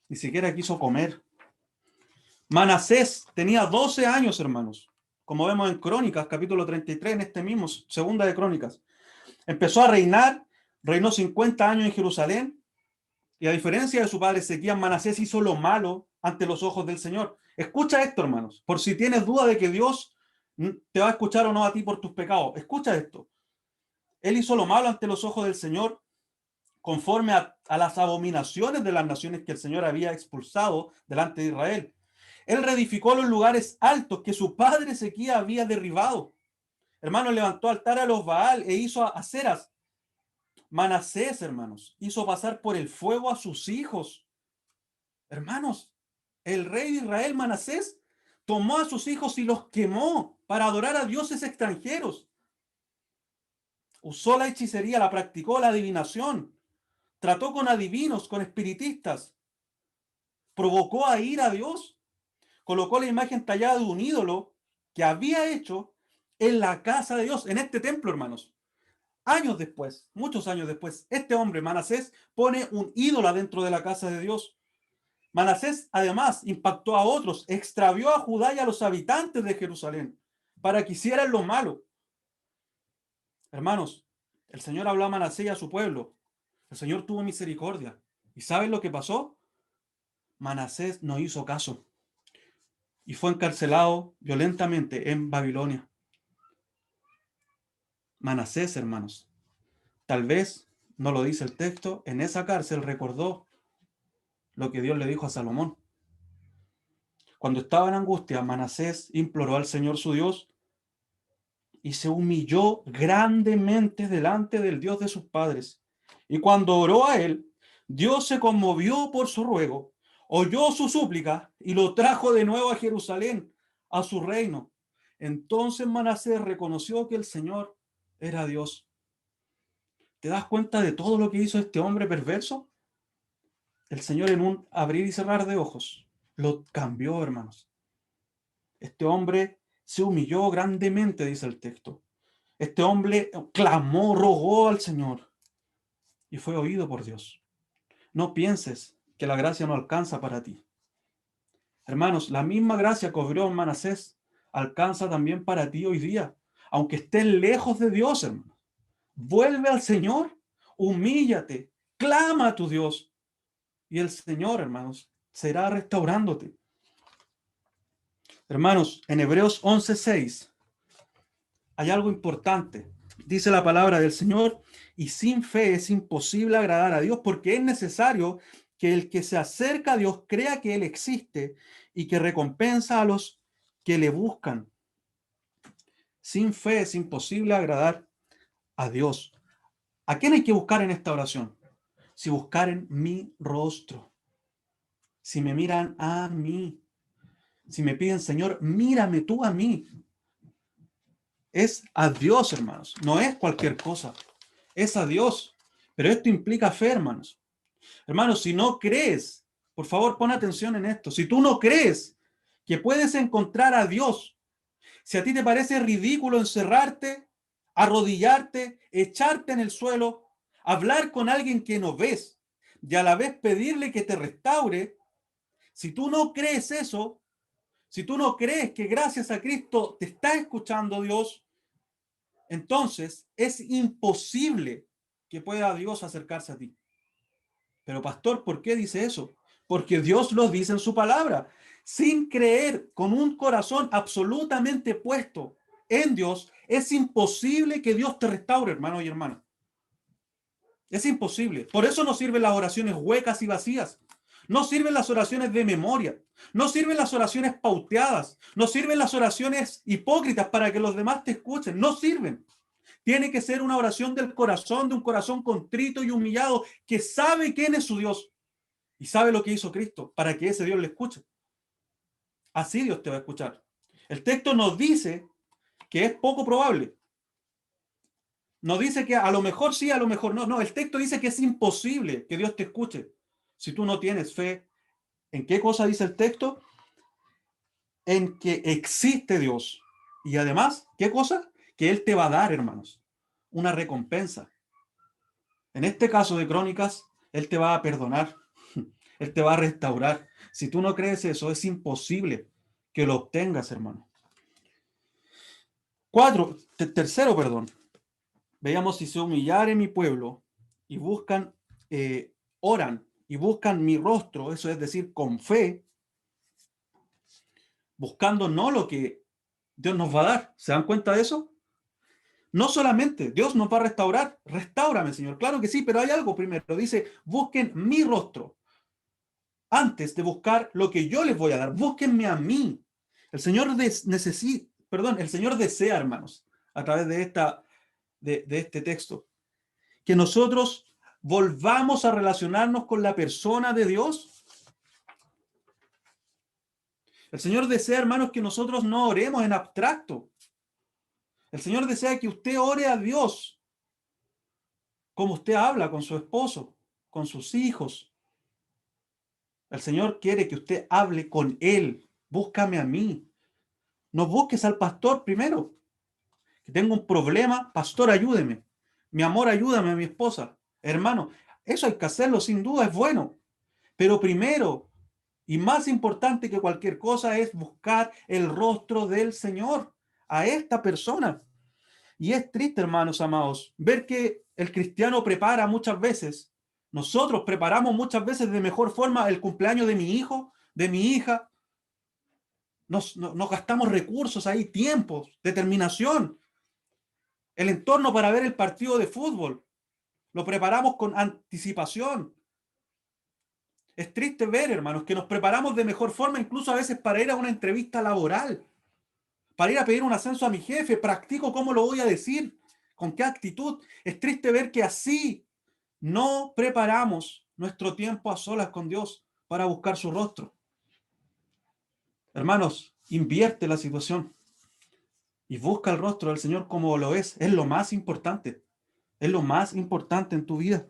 A: Ni siquiera quiso comer. Manasés tenía 12 años, hermanos. Como vemos en Crónicas, capítulo 33, en este mismo, segunda de Crónicas. Empezó a reinar, reinó 50 años en Jerusalén, y a diferencia de su padre Ezequías, Manasés hizo lo malo ante los ojos del Señor. Escucha esto, hermanos, por si tienes duda de que Dios te va a escuchar o no a ti por tus pecados. Escucha esto. Él hizo lo malo ante los ojos del Señor, conforme a las abominaciones de las naciones que el Señor había expulsado delante de Israel. Él reedificó los lugares altos que su padre Ezequías había derribado. Hermanos, levantó altar a los Baal e hizo aceras. Manasés, hermanos, hizo pasar por el fuego a sus hijos. Hermanos, el rey de Israel, Manasés, tomó a sus hijos y los quemó para adorar a dioses extranjeros. Usó la hechicería, la practicó, la adivinación. Trató con adivinos, con espiritistas. Provocó a ir a Dios. Colocó la imagen tallada de un ídolo que había hecho en la casa de Dios, en este templo, hermanos. Años después, muchos años después, este hombre, Manasés, pone un ídolo dentro de la casa de Dios. Manasés, además, impactó a otros, extravió a Judá y a los habitantes de Jerusalén para que hicieran lo malo. Hermanos, el Señor habló a Manasés y a su pueblo. El Señor tuvo misericordia. ¿Y saben lo que pasó? Manasés no hizo caso y fue encarcelado violentamente en Babilonia. Manasés, hermanos, tal vez, no lo dice el texto, en esa cárcel recordó lo que Dios le dijo a Salomón. Cuando estaba en angustia, Manasés imploró al Señor su Dios y se humilló grandemente delante del Dios de sus padres. Y cuando oró a él, Dios se conmovió por su ruego, oyó su súplica y lo trajo de nuevo a Jerusalén, a su reino. Entonces Manasés reconoció que el Señor era Dios. ¿Te das cuenta de todo lo que hizo este hombre perverso? El Señor, en un abrir y cerrar de ojos, lo cambió, hermanos. Este hombre se humilló grandemente, dice el texto. Este hombre clamó, rogó al Señor y fue oído por Dios. No pienses que la gracia no alcanza para ti. Hermanos, la misma gracia que obró en Manasés alcanza también para ti hoy día, aunque estés lejos de Dios, hermano. Vuelve al Señor, humíllate, clama a tu Dios y el Señor, hermanos, será restaurándote. Hermanos, en Hebreos 11:6 hay algo importante. Dice la palabra del Señor, y sin fe es imposible agradar a Dios, porque es necesario que el que se acerca a Dios crea que Él existe y que recompensa a los que le buscan. Sin fe es imposible agradar a Dios. ¿A quién hay que buscar en esta oración? Si buscaren mi rostro, si me miran a mí, si me piden, Señor, mírame tú a mí. Es a Dios, hermanos, no es cualquier cosa, es a Dios. Pero esto implica fe, hermanos. Hermanos, si no crees, por favor, pon atención en esto. Si tú no crees que puedes encontrar a Dios, si a ti te parece ridículo encerrarte, arrodillarte, echarte en el suelo, hablar con alguien que no ves y a la vez pedirle que te restaure, si tú no crees eso, si tú no crees que gracias a Cristo te está escuchando Dios, entonces es imposible que pueda Dios acercarse a ti. Pero pastor, ¿por qué dice eso? Porque Dios lo dice en su palabra. Sin creer, con un corazón absolutamente puesto en Dios, es imposible que Dios te restaure, hermano y hermana. Es imposible. Por eso no sirven las oraciones huecas y vacías. No sirven las oraciones de memoria. No sirven las oraciones pauteadas. No sirven las oraciones hipócritas para que los demás te escuchen. No sirven. Tiene que ser una oración del corazón, de un corazón contrito y humillado que sabe quién es su Dios y sabe lo que hizo Cristo para que ese Dios le escuche. Así Dios te va a escuchar. El texto nos dice que es poco probable. Nos dice que a lo mejor sí, a lo mejor no. No, el texto dice que es imposible que Dios te escuche si tú no tienes fe. ¿En qué cosa dice el texto? En que existe Dios. Y además, ¿qué cosa? Que Él te va a dar, hermanos, una recompensa. En este caso de Crónicas, Él te va a perdonar. Él te va a restaurar. Si tú no crees eso, es imposible que lo obtengas, hermano. Tercero, perdón. Veamos si se humillare mi pueblo y buscan, oran y buscan mi rostro, eso es decir, con fe, buscando no lo que Dios nos va a dar. ¿Se dan cuenta de eso? No solamente Dios nos va a restaurar, restáurame, Señor. Claro que sí, pero hay algo primero. Dice, busquen mi rostro antes de buscar lo que yo les voy a dar. Búsquenme a mí. El Señor el Señor desea, hermanos, a través de este texto, que nosotros volvamos a relacionarnos con la persona de Dios. El Señor desea, hermanos, que nosotros no oremos en abstracto. El Señor desea que usted ore a Dios como usted habla con su esposo, con sus hijos. El Señor quiere que usted hable con Él. Búscame a mí. No busques al pastor primero. Que tengo un problema, pastor, ayúdeme. Mi amor, ayúdame a mi esposa. Hermano, eso hay que hacerlo, sin duda, es bueno. Pero primero, y más importante que cualquier cosa, es buscar el rostro del Señor a esta persona. Y es triste, hermanos amados, ver que el cristiano prepara muchas veces, nosotros preparamos muchas veces de mejor forma el cumpleaños de mi hijo, de mi hija. Nos gastamos recursos ahí, tiempos, determinación, el entorno para ver el partido de fútbol. Lo preparamos con anticipación. Es triste ver, hermanos, que nos preparamos de mejor forma, incluso a veces para ir a una entrevista laboral, para ir a pedir un ascenso a mi jefe. Practico cómo lo voy a decir, con qué actitud. Es triste ver que así no preparamos nuestro tiempo a solas con Dios para buscar su rostro. Hermanos, invierte la situación y busca el rostro del Señor como lo es. Es lo más importante. Es lo más importante en tu vida.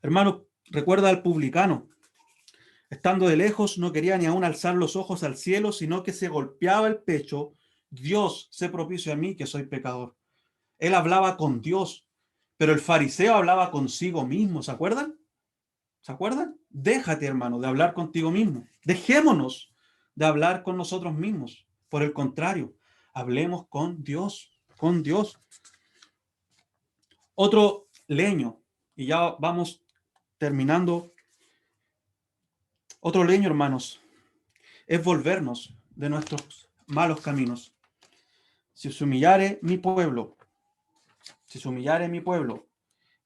A: Hermano, recuerda al publicano. Estando de lejos, no quería ni aún alzar los ojos al cielo, sino que se golpeaba el pecho. Dios, sé propicio a mí, que soy pecador. Él hablaba con Dios, pero el fariseo hablaba consigo mismo. ¿Se acuerdan? ¿Se acuerdan? Déjate, hermano, de hablar contigo mismo. Dejémonos de hablar con nosotros mismos. Por el contrario, hablemos con Dios, con Dios. Otro leño, y ya vamos terminando. Otro leño, hermanos, es volvernos de nuestros malos caminos. Si se humillare mi pueblo, si se humillare mi pueblo,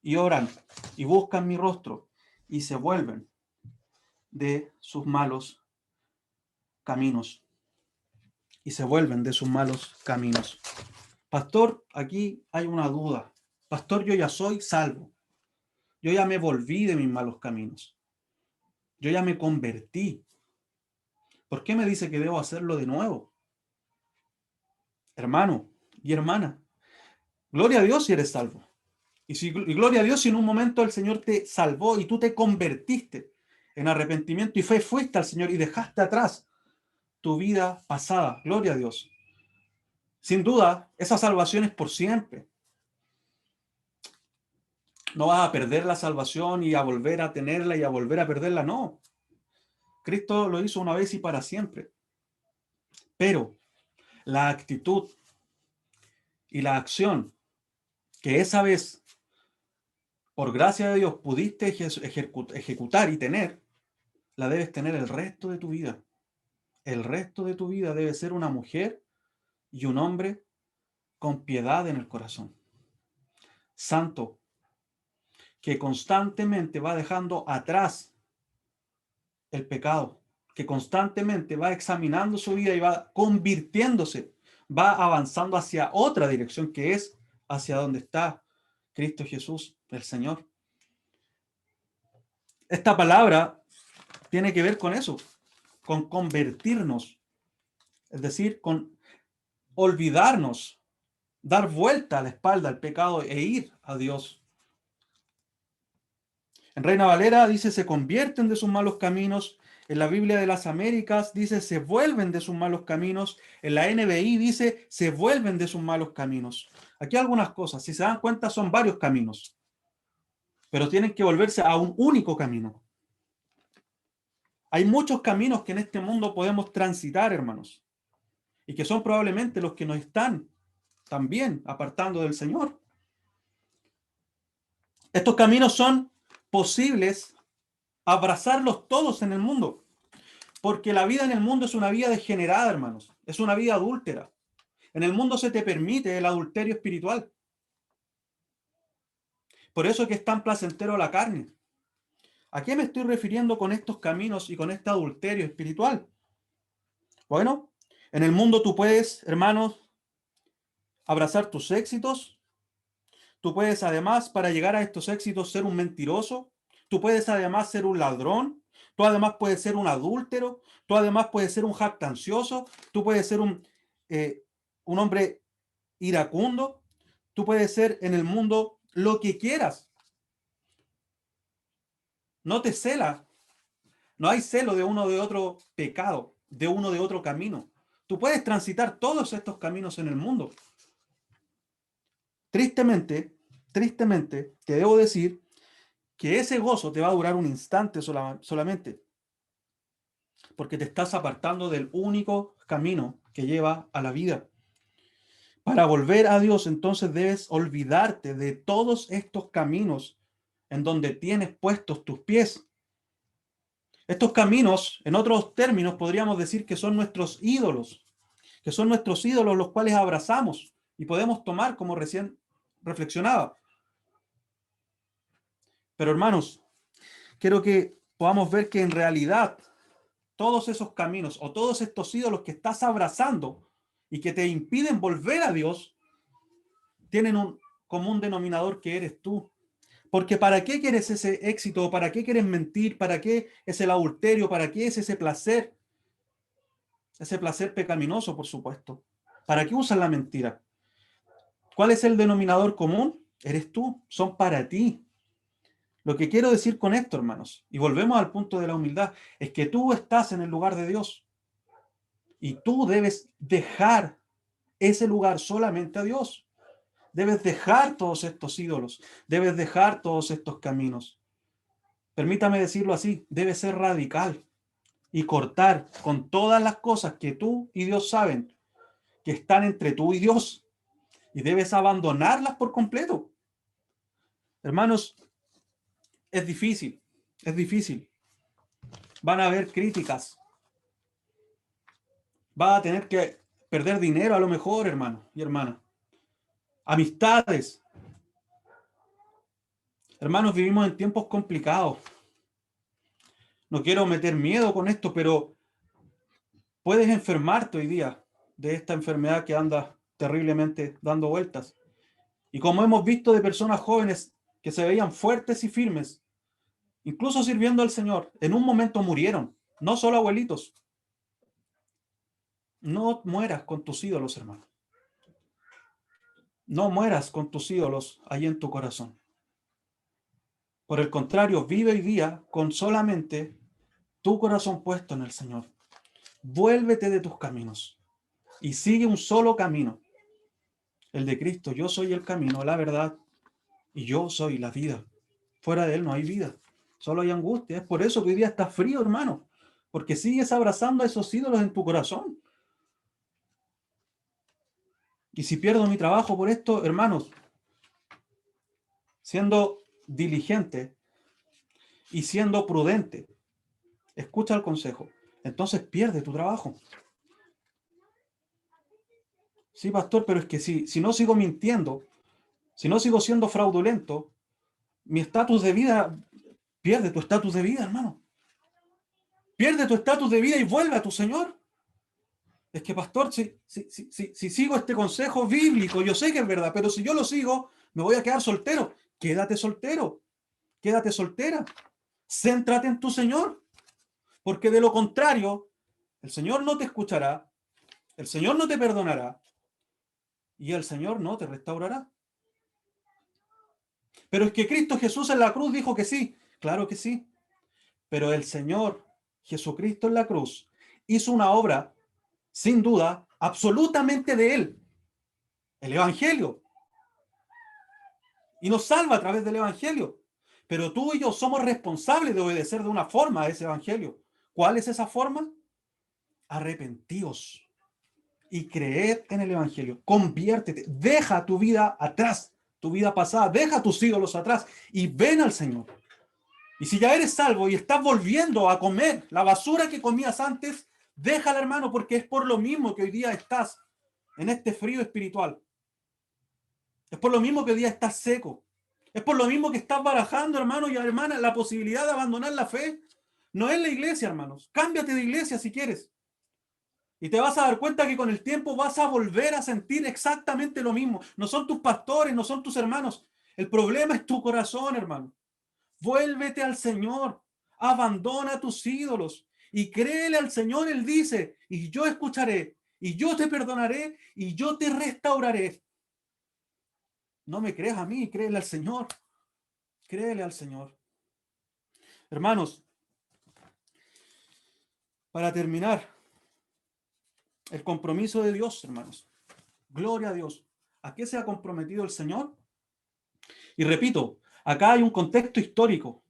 A: y oran y buscan mi rostro y se vuelven de sus malos caminos, y se vuelven de sus malos caminos. Pastor, aquí hay una duda. Pastor, yo ya soy salvo. Yo ya me volví de mis malos caminos. Yo ya me convertí. ¿Por qué me dice que debo hacerlo de nuevo? Hermano y hermana, gloria a Dios si eres salvo. Y gloria a Dios si en un momento el Señor te salvó y tú te convertiste en arrepentimiento y fe, fuiste al Señor y dejaste atrás tu vida pasada. Gloria a Dios. Sin duda, esa salvación es por siempre. No vas a perder la salvación y a volver a tenerla y a volver a perderla, no. Cristo lo hizo una vez y para siempre. Pero la actitud y la acción que esa vez, por gracia de Dios, pudiste ejecutar y tener, la debes tener el resto de tu vida. El resto de tu vida debe ser una mujer y un hombre con piedad en el corazón. Santo, que constantemente va dejando atrás el pecado, que constantemente va examinando su vida y va convirtiéndose, va avanzando hacia otra dirección que es hacia donde está Cristo Jesús, el Señor. Esta palabra tiene que ver con eso, con convertirnos, es decir, con olvidarnos, dar vuelta a la espalda al pecado e ir a Dios. En Reina Valera dice, se convierten de sus malos caminos. En la Biblia de las Américas dice, se vuelven de sus malos caminos. En la NBI dice, se vuelven de sus malos caminos. Aquí algunas cosas, si se dan cuenta, son varios caminos, pero tienen que volverse a un único camino. Hay muchos caminos que en este mundo podemos transitar, hermanos, y que son probablemente los que nos están también apartando del Señor. Estos caminos son posibles abrazarlos todos en el mundo, porque la vida en el mundo es una vida degenerada, hermanos, es una vida adúltera. En el mundo se te permite el adulterio espiritual. Por eso es que es tan placentero la carne. ¿A qué me estoy refiriendo con estos caminos y con este adulterio espiritual? Bueno, en el mundo tú puedes, hermanos, abrazar tus éxitos. Tú puedes además, para llegar a estos éxitos, ser un mentiroso. Tú puedes además ser un ladrón. Tú además puedes ser un adúltero. Tú además puedes ser un jactancioso. Tú puedes ser un hombre iracundo. Tú puedes ser en el mundo lo que quieras. No te cela. No hay celo de uno de otro pecado, de uno de otro camino. Tú puedes transitar todos estos caminos en el mundo. Tristemente, te debo decir que ese gozo te va a durar un instante solamente, porque te estás apartando del único camino que lleva a la vida. Para volver a Dios, entonces debes olvidarte de todos estos caminos en donde tienes puestos tus pies. Estos caminos, en otros términos, podríamos decir que son nuestros ídolos, los cuales abrazamos y podemos tomar como recién reflexionaba. Pero hermanos, quiero que podamos ver que en realidad todos esos caminos o todos estos ídolos que estás abrazando y que te impiden volver a Dios, tienen un común denominador que eres tú. Porque ¿para qué quieres ese éxito? ¿Para qué quieres mentir? ¿Para qué es el adulterio? ¿Para qué es ese placer? Ese placer pecaminoso, por supuesto. ¿Para qué usas la mentira? ¿Cuál es el denominador común? Eres tú, son para ti. Lo que quiero decir con esto, hermanos, y volvemos al punto de la humildad, es que tú estás en el lugar de Dios y tú debes dejar ese lugar solamente a Dios. Debes dejar todos estos ídolos, debes dejar todos estos caminos. Permítame decirlo así, debes ser radical y cortar con todas las cosas que tú y Dios saben que están entre tú y Dios, y debes abandonarlas por completo. Hermanos, es difícil, es difícil. Van a haber críticas, vas a tener que perder dinero a lo mejor, hermano y hermana. Amistades. Hermanos, vivimos en tiempos complicados. No quiero meter miedo con esto, pero puedes enfermarte hoy día de esta enfermedad que anda terriblemente dando vueltas. Y como hemos visto de personas jóvenes que se veían fuertes y firmes, incluso sirviendo al Señor, en un momento murieron, no solo abuelitos. No mueras con tus ídolos, hermano. No mueras con tus ídolos ahí en tu corazón. Por el contrario, vive hoy día con solamente tu corazón puesto en el Señor. Vuélvete de tus caminos y sigue un solo camino, el de Cristo. Yo soy el camino, la verdad, y yo soy la vida. Fuera de Él no hay vida, solo hay angustia. Es por eso que hoy día estás frío, hermano, porque sigues abrazando a esos ídolos en tu corazón. Y si pierdo mi trabajo por esto, hermanos, siendo diligente y siendo prudente, escucha el consejo, entonces pierde tu trabajo. Sí, pastor, pero es que si no sigo mintiendo, si no sigo siendo fraudulento, mi estatus de vida, pierde tu estatus de vida, hermano. Pierde tu estatus de vida y vuelve a tu Señor. Es que, pastor, si sigo este consejo bíblico, yo sé que es verdad, pero si yo lo sigo, me voy a quedar soltero. Quédate soltero, quédate soltera. Céntrate en tu Señor, porque de lo contrario, el Señor no te escuchará, el Señor no te perdonará y el Señor no te restaurará. Pero es que Cristo Jesús en la cruz dijo que sí, claro que sí. Pero el Señor Jesucristo en la cruz hizo una obra, sin duda, absolutamente de Él, el Evangelio, y nos salva a través del Evangelio. Pero tú y yo somos responsables de obedecer de una forma a ese Evangelio. ¿Cuál es esa forma? Arrepentíos y creed en el Evangelio. Conviértete, deja tu vida atrás, tu vida pasada, deja tus ídolos atrás y ven al Señor. Y si ya eres salvo y estás volviendo a comer la basura que comías antes, déjala, hermano, porque es por lo mismo que hoy día estás en este frío espiritual. Es por lo mismo que hoy día estás seco. Es por lo mismo que estás barajando, hermano y hermana, la posibilidad de abandonar la fe. No es la iglesia, hermanos. Cámbiate de iglesia si quieres. Y te vas a dar cuenta que con el tiempo vas a volver a sentir exactamente lo mismo. No son tus pastores, no son tus hermanos. El problema es tu corazón, hermano. Vuélvete al Señor. Abandona tus ídolos y créele al Señor. Él dice, y yo escucharé, y yo te perdonaré, y yo te restauraré. No me creas a mí, créele al Señor. Créele al Señor. Hermanos, para terminar, el compromiso de Dios, hermanos. Gloria a Dios. ¿A qué se ha comprometido el Señor? Y repito, acá hay un contexto histórico,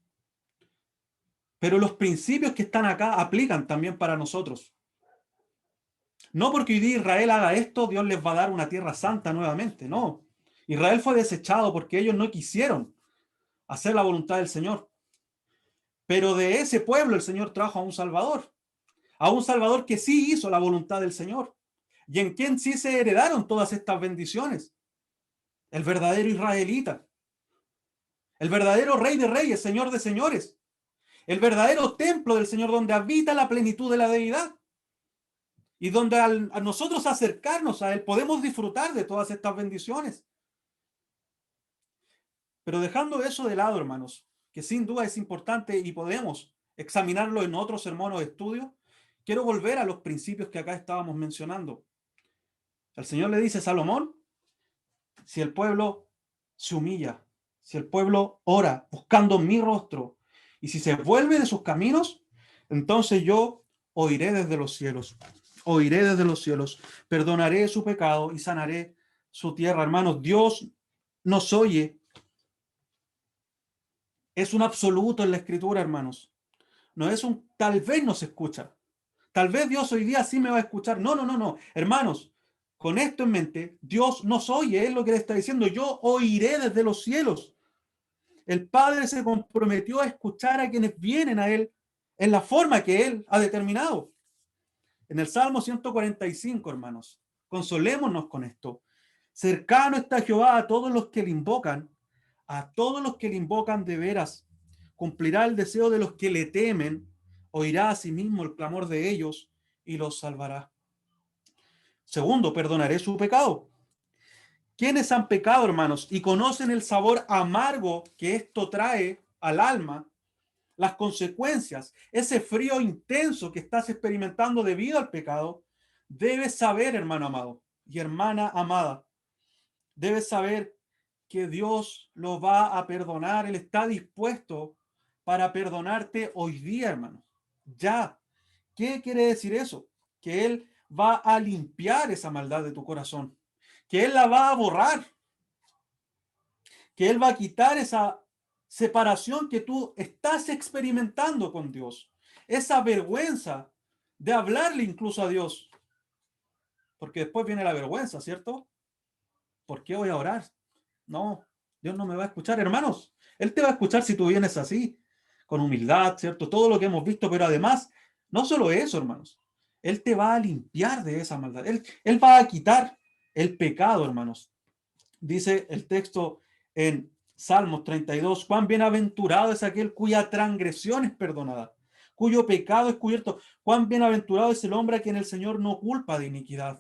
A: pero los principios que están acá aplican también para nosotros. No porque hoy día Israel haga esto, Dios les va a dar una tierra santa nuevamente, no. Israel fue desechado porque ellos no quisieron hacer la voluntad del Señor. Pero de ese pueblo el Señor trajo a un Salvador que sí hizo la voluntad del Señor y en quien sí se heredaron todas estas bendiciones. El verdadero israelita, el verdadero Rey de Reyes, Señor de Señores, el verdadero templo del Señor donde habita la plenitud de la deidad y donde a nosotros acercarnos a Él podemos disfrutar de todas estas bendiciones. Pero dejando eso de lado, hermanos, que sin duda es importante y podemos examinarlo en otros sermones o estudios, quiero volver a los principios que acá estábamos mencionando. El Señor le dice a Salomón, si el pueblo se humilla, si el pueblo ora buscando mi rostro, y si se vuelve de sus caminos, entonces yo oiré desde los cielos, oiré desde los cielos, perdonaré su pecado y sanaré su tierra. Hermanos, Dios nos oye. Es un absoluto en la escritura, hermanos. No es un tal vez nos escucha. Tal vez Dios hoy día sí me va a escuchar. No, no, no, no. Hermanos, con esto en mente, Dios nos oye. Es lo que le está diciendo. Yo oiré desde los cielos. El Padre se comprometió a escuchar a quienes vienen a Él en la forma que Él ha determinado. En el Salmo 145, hermanos, consolémonos con esto. Cercano está Jehová a todos los que le invocan, a todos los que le invocan de veras. Cumplirá el deseo de los que le temen, oirá a sí mismo el clamor de ellos y los salvará. Segundo, perdonaré su pecado. ¿Quiénes han pecado, hermanos, y conocen el sabor amargo que esto trae al alma? Las consecuencias, ese frío intenso que estás experimentando debido al pecado, debes saber, hermano amado y hermana amada, debes saber que Dios lo va a perdonar. Él está dispuesto para perdonarte hoy día, hermano. Ya. ¿Qué quiere decir eso? Que Él va a limpiar esa maldad de tu corazón, que Él la va a borrar, que Él va a quitar esa separación que tú estás experimentando con Dios, esa vergüenza de hablarle incluso a Dios, porque después viene la vergüenza, ¿cierto? ¿Por qué voy a orar? No, Dios no me va a escuchar, hermanos. Él te va a escuchar si tú vienes así, con humildad, ¿cierto? Todo lo que hemos visto, pero además, no solo eso, hermanos. Él te va a limpiar de esa maldad. Él va a quitar el pecado, hermanos. Dice el texto en Salmos 32, cuán bienaventurado es aquel cuya transgresión es perdonada, cuyo pecado es cubierto. Cuán bienaventurado es el hombre a quien el Señor no culpa de iniquidad.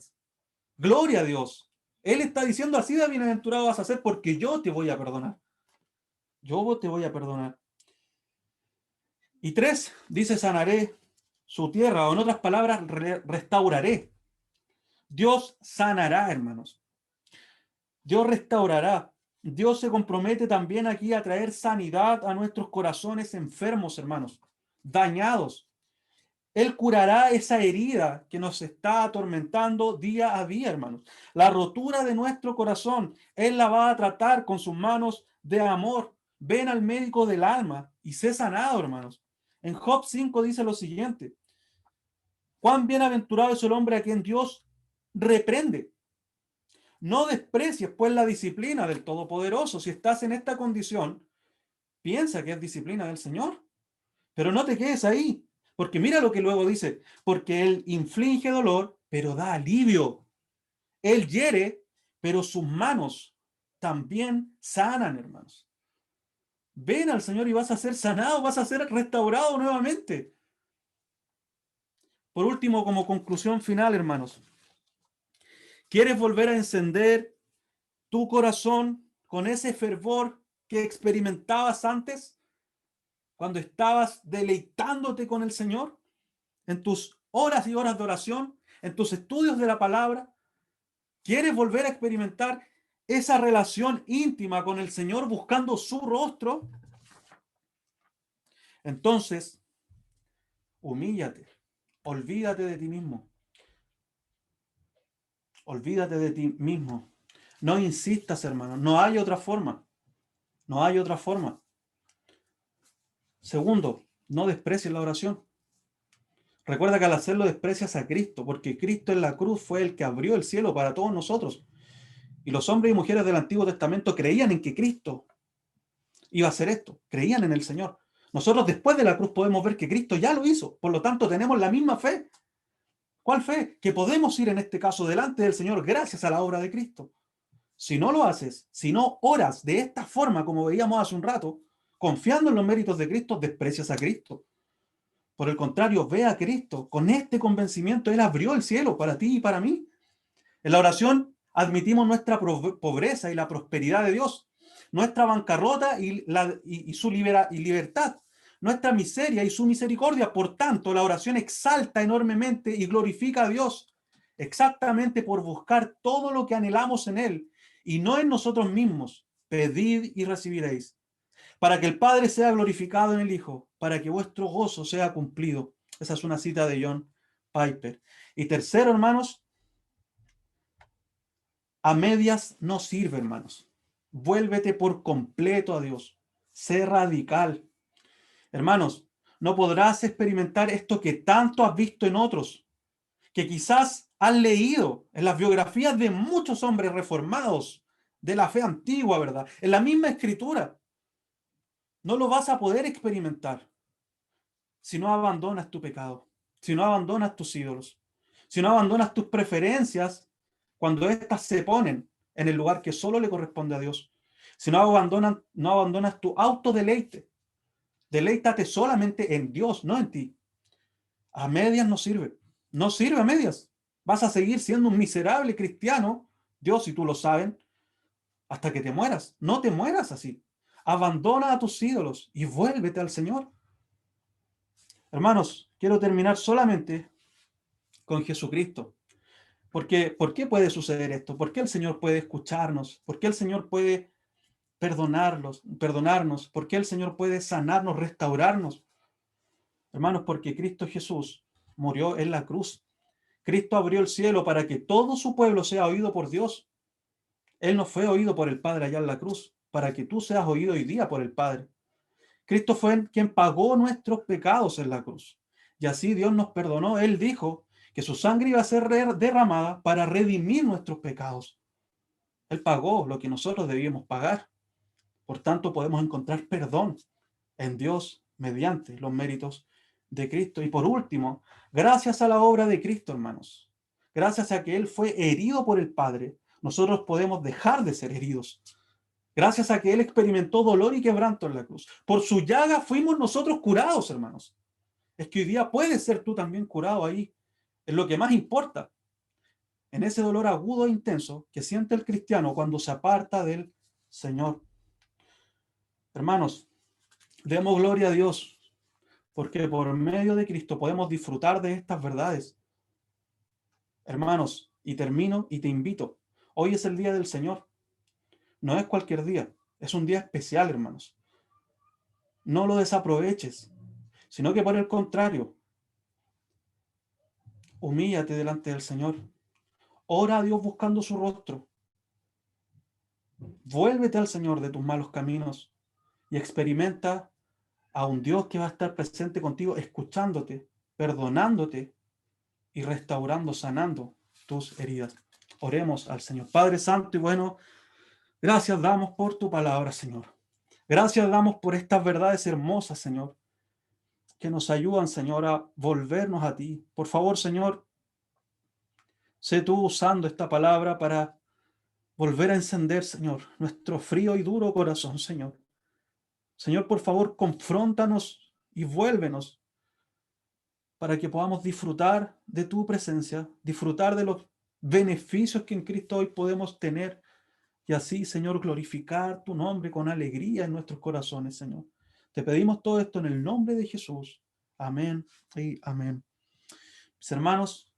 A: Gloria a Dios. Él está diciendo así de bienaventurado vas a ser porque yo te voy a perdonar. Yo te voy a perdonar. Y tres, dice sanaré su tierra, o en otras palabras, restauraré. Dios sanará, hermanos. Dios restaurará. Dios se compromete también aquí a traer sanidad a nuestros corazones enfermos, hermanos, dañados. Él curará esa herida que nos está atormentando día a día, hermanos. La rotura de nuestro corazón, Él la va a tratar con sus manos de amor. Ven al médico del alma y sé sanado, hermanos. En Job 5 dice lo siguiente: cuán bienaventurado es el hombre a quien Dios reprende. No desprecies pues la disciplina del Todopoderoso. Si estás en esta condición, piensa que es disciplina del Señor, pero no te quedes ahí, porque mira lo que luego dice: porque Él inflige dolor, pero da alivio. Él hiere, pero sus manos también sanan, hermanos. Ven al Señor y vas a ser sanado, vas a ser restaurado nuevamente. Por último, como conclusión final, hermanos, ¿quieres volver a encender tu corazón con ese fervor que experimentabas antes, cuando estabas deleitándote con el Señor, en tus horas y horas de oración, en tus estudios de la palabra? ¿Quieres volver a experimentar esa relación íntima con el Señor buscando su rostro? Entonces, humíllate, olvídate de ti mismo, olvídate de ti mismo. No insistas, hermano, no hay otra forma, no hay otra forma. Segundo, no desprecies la oración. Recuerda que al hacerlo desprecias a Cristo, porque Cristo en la cruz fue el que abrió el cielo para todos nosotros. Y los hombres y mujeres del Antiguo Testamento creían en que Cristo iba a hacer esto, creían en el Señor. Nosotros después de la cruz podemos ver que Cristo ya lo hizo, por lo tanto tenemos la misma fe. ¿Cuál fe? Que podemos ir en este caso delante del Señor gracias a la obra de Cristo. Si no lo haces, si no oras de esta forma, como veíamos hace un rato, confiando en los méritos de Cristo, desprecias a Cristo. Por el contrario, ve a Cristo. Con este convencimiento, Él abrió el cielo para ti y para mí. En la oración admitimos nuestra pobreza y la prosperidad de Dios, nuestra bancarrota y su libertad, nuestra miseria y su misericordia. Por tanto, la oración exalta enormemente y glorifica a Dios, exactamente por buscar todo lo que anhelamos en Él y no en nosotros mismos. pedid y recibiréis, para que el Padre sea glorificado en el Hijo, para que vuestro gozo sea cumplido. Esa es una cita de John Piper. Y tercero, hermanos, a medias no sirve, hermanos. Vuélvete por completo a Dios. Sé radical. Hermanos, no podrás experimentar esto que tanto has visto en otros, que quizás has leído en las biografías de muchos hombres reformados de la fe antigua, ¿verdad? En la misma escritura. No lo vas a poder experimentar si no abandonas tu pecado, si no abandonas tus ídolos, si no abandonas tus preferencias cuando éstas se ponen en el lugar que solo le corresponde a Dios. Si no abandonas tu autodeleite, deleítate solamente en Dios, no en ti. A medias no sirve, no sirve a medias. Vas a seguir siendo un miserable cristiano, Dios y tú lo saben, hasta que te mueras. No te mueras así. Abandona a tus ídolos y vuélvete al Señor. Hermanos, quiero terminar solamente con Jesucristo. Porque, ¿por qué puede suceder esto? ¿Por qué el Señor puede escucharnos? ¿Por qué el Señor puede perdonarnos? ¿Por qué el Señor puede sanarnos, restaurarnos? Hermanos, porque Cristo Jesús murió en la cruz. Cristo abrió el cielo para que todo su pueblo sea oído por Dios. Él no fue oído por el Padre allá en la cruz, para que tú seas oído hoy día por el Padre. Cristo fue quien pagó nuestros pecados en la cruz. Y así Dios nos perdonó. Él dijo que su sangre iba a ser derramada para redimir nuestros pecados. Él pagó lo que nosotros debíamos pagar. Por tanto, podemos encontrar perdón en Dios mediante los méritos de Cristo. Y por último, gracias a la obra de Cristo, hermanos, gracias a que Él fue herido por el Padre, nosotros podemos dejar de ser heridos. Gracias a que Él experimentó dolor y quebranto en la cruz. Por su llaga fuimos nosotros curados, hermanos. Es que hoy día puedes ser tú también curado ahí. Es lo que más importa. En ese dolor agudo e intenso que siente el cristiano cuando se aparta del Señor. Hermanos, demos gloria a Dios, porque por medio de Cristo podemos disfrutar de estas verdades. Hermanos, y termino y te invito. Hoy es el día del Señor. No es cualquier día. Es un día especial, hermanos. No lo desaproveches, sino que por el contrario, humíllate delante del Señor. Ora a Dios buscando su rostro. Vuélvete al Señor de tus malos caminos y experimenta a un Dios que va a estar presente contigo, escuchándote, perdonándote y restaurando, sanando tus heridas. Oremos al Señor. Padre Santo y bueno, gracias damos por tu palabra, Señor. Gracias damos por estas verdades hermosas, Señor, que nos ayudan, Señor, a volvernos a ti. Por favor, Señor, sé tú usando esta palabra para volver a encender, Señor, nuestro frío y duro corazón, Señor. Señor, por favor, confróntanos y vuélvenos para que podamos disfrutar de tu presencia, disfrutar de los beneficios que en Cristo hoy podemos tener y así, Señor, glorificar tu nombre con alegría en nuestros corazones, Señor. Te pedimos todo esto en el nombre de Jesús. Amén y amén. Mis hermanos,